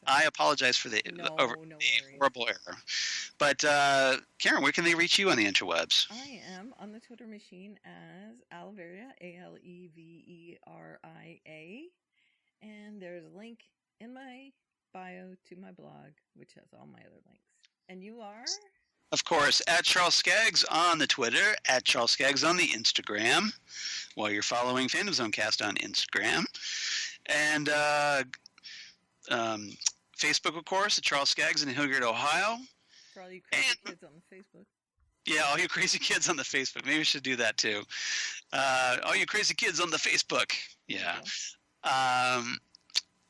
I apologize for the horrible error. But Karen, where can they reach you on the interwebs? I am on the Twitter machine as Aleveria, Aleveria, and there's a link in my bio to my blog, which has all my other links. And you are? Of course, at Charles Skaggs on the Twitter, at Charles Skaggs on the Instagram, while you're following Phantom Zone Cast on Instagram. And Facebook, of course, at Charles Skaggs in Hilliard, Ohio. For all you crazy kids on the Facebook. Yeah, all you crazy kids on the Facebook. Maybe we should do that too. All you crazy kids on the Facebook. Yeah.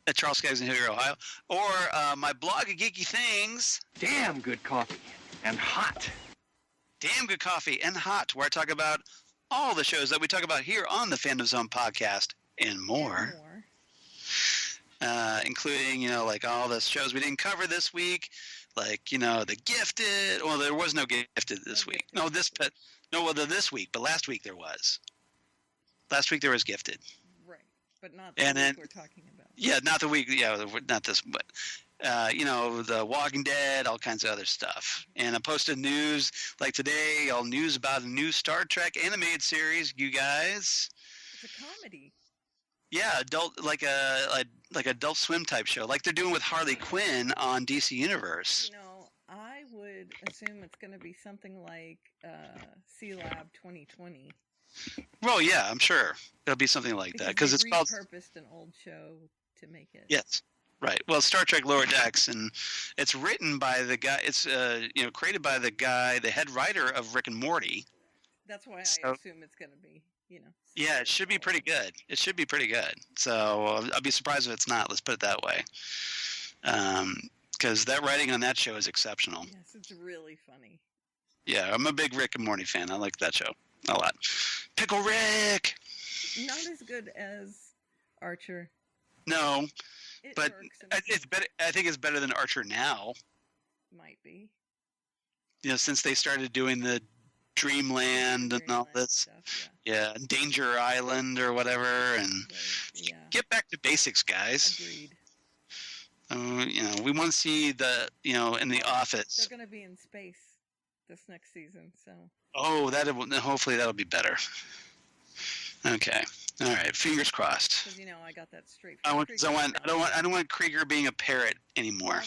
At Charles Skaggs in Hilliard, Ohio. Or my blog of Geeky Things. Damn good coffee. And hot. Damn good coffee and hot, where I talk about all the shows that we talk about here on the Phantom Zone podcast and more. Including, like all the shows we didn't cover this week, like, The Gifted. Well, there was no Gifted this week. This week, but last week there was. Last week there was Gifted. Right, but not the week we're talking about. Yeah, not the week. Yeah, not this, but. The Walking Dead, all kinds of other stuff. And I posted news, like today, all news about a new Star Trek animated series, you guys. It's a comedy. Yeah, adult, like Adult Swim type show, like they're doing with Harley Quinn on DC Universe. I would assume it's going to be something like C-Lab 2020. Well, yeah, I'm sure it'll be something like that because it's repurposed an old show to make it. Yes. Right. Well, Star Trek Lower Decks, and it's written by the guy. It's created by the guy, the head writer of Rick and Morty. That's why I assume it's going to be, Yeah, it should be pretty good. It should be pretty good. So I'd be surprised if it's not. Let's put it that way. Because that writing on that show is exceptional. Yes, it's really funny. Yeah, I'm a big Rick and Morty fan. I like that show a lot. Pickle Rick. Not as good as Archer. No. But it's better. I think it's better than Archer now. Might be. Since they started doing the Dreamland and all this. Stuff, yeah, Danger Island or whatever, and get back to basics, guys. Agreed. We want to see the, in the Office. They're going to be in space this next season, so. Oh, hopefully that'll be better. Okay. All right, fingers crossed. Because I got that straight. I don't want Krieger being a parrot anymore,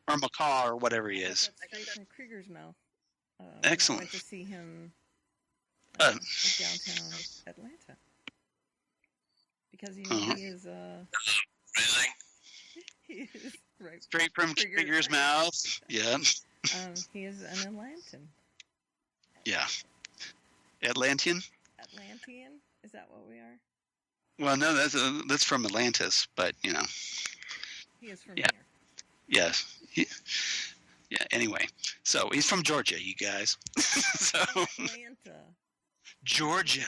or macaw or whatever he is. I got that straight from Krieger's mouth. Excellent. I went to see him downtown Atlanta. Because he is he is right straight from Trigger's mouth. Yeah. He is an Atlantean. Yeah. Atlantean? Atlantean? Is that what we are? Well, no, that's from Atlantis, but you know. He is from here. Yes. Yeah. Anyway, so he's from Georgia, you guys. So Atlanta. Georgia.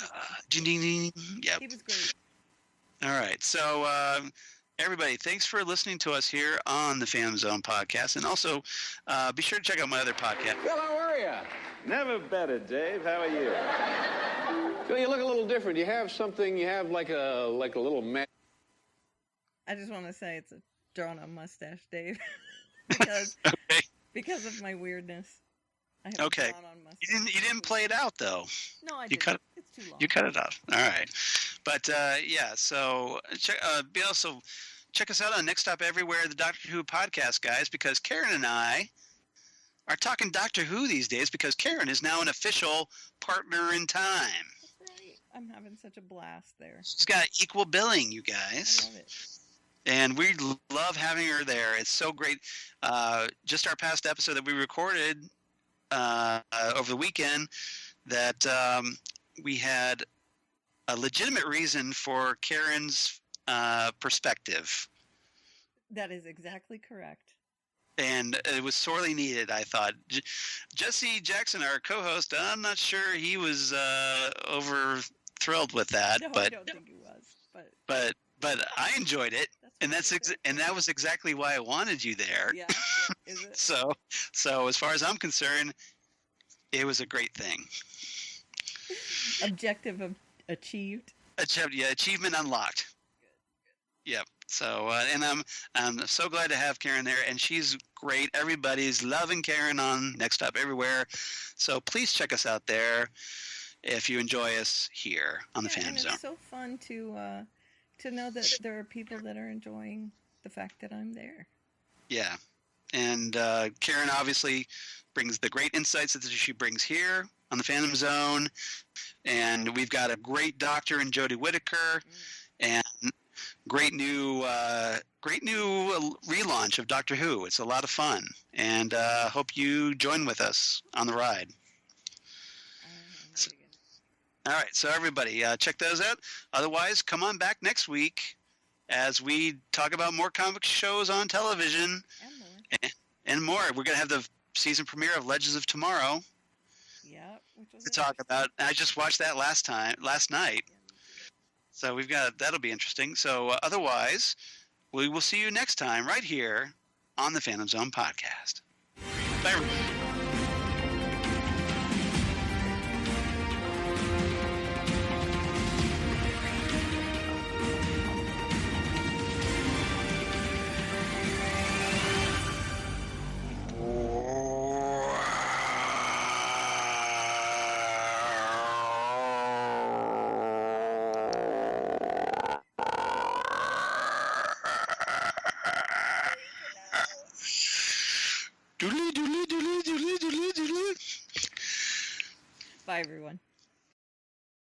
Ding, ding, ding. Yep. He was great. All right. So everybody, thanks for listening to us here on the Phantom Zone podcast, and also be sure to check out my other podcast. Well, how are you? Never better, Dave. How are you? You look a little different. You have something. You have like a little man. I just want to say it's a drawn-on mustache, Dave, because of my weirdness. I have a drawn-on mustache. You didn't play it out though. No, I didn't. It's too long. You cut it off. All right. But yeah, so also check us out on Next Stop Everywhere, the Doctor Who podcast, guys, because Karen and I are talking Doctor Who these days because Karen is now an official partner in time. That's right. I'm having such a blast there. She's got equal billing, you guys. I love it. And we love having her there. It's so great. Just our past episode that we recorded over the weekend, that we had a legitimate reason for Karen's perspective. That is exactly correct. And it was sorely needed, I thought. Jesse Jackson, our co-host, I'm not sure he was over thrilled with that. No, but I don't think he was. But I enjoyed it, and that was exactly why I wanted you there. Yeah, is it? So as far as I'm concerned, it was a great thing. Objective achieved. Achievement unlocked. Good. Yep. So and I'm so glad to have Karen there, and she's great. Everybody's loving Karen on Next Stop Everywhere. So please check us out there if you enjoy us here on the Phantom Zone. It's so fun to know that there are people that are enjoying the fact that I'm there. Yeah. And Karen obviously brings the great insights that she brings here on the Phantom Zone. And we've got a great doctor in Jodie Whittaker, and great new relaunch of Doctor Who. It's a lot of fun, and hope you join with us on the ride. All right, so everybody, check those out. Otherwise, come on back next week as we talk about more comic shows on television and more. We're going to have the season premiere of Legends of Tomorrow. Yeah, to talk about. I just watched that last night. So that'll be interesting. So otherwise, we will see you next time right here on the Phantom Zone podcast. Bye, everybody. Bye, everyone.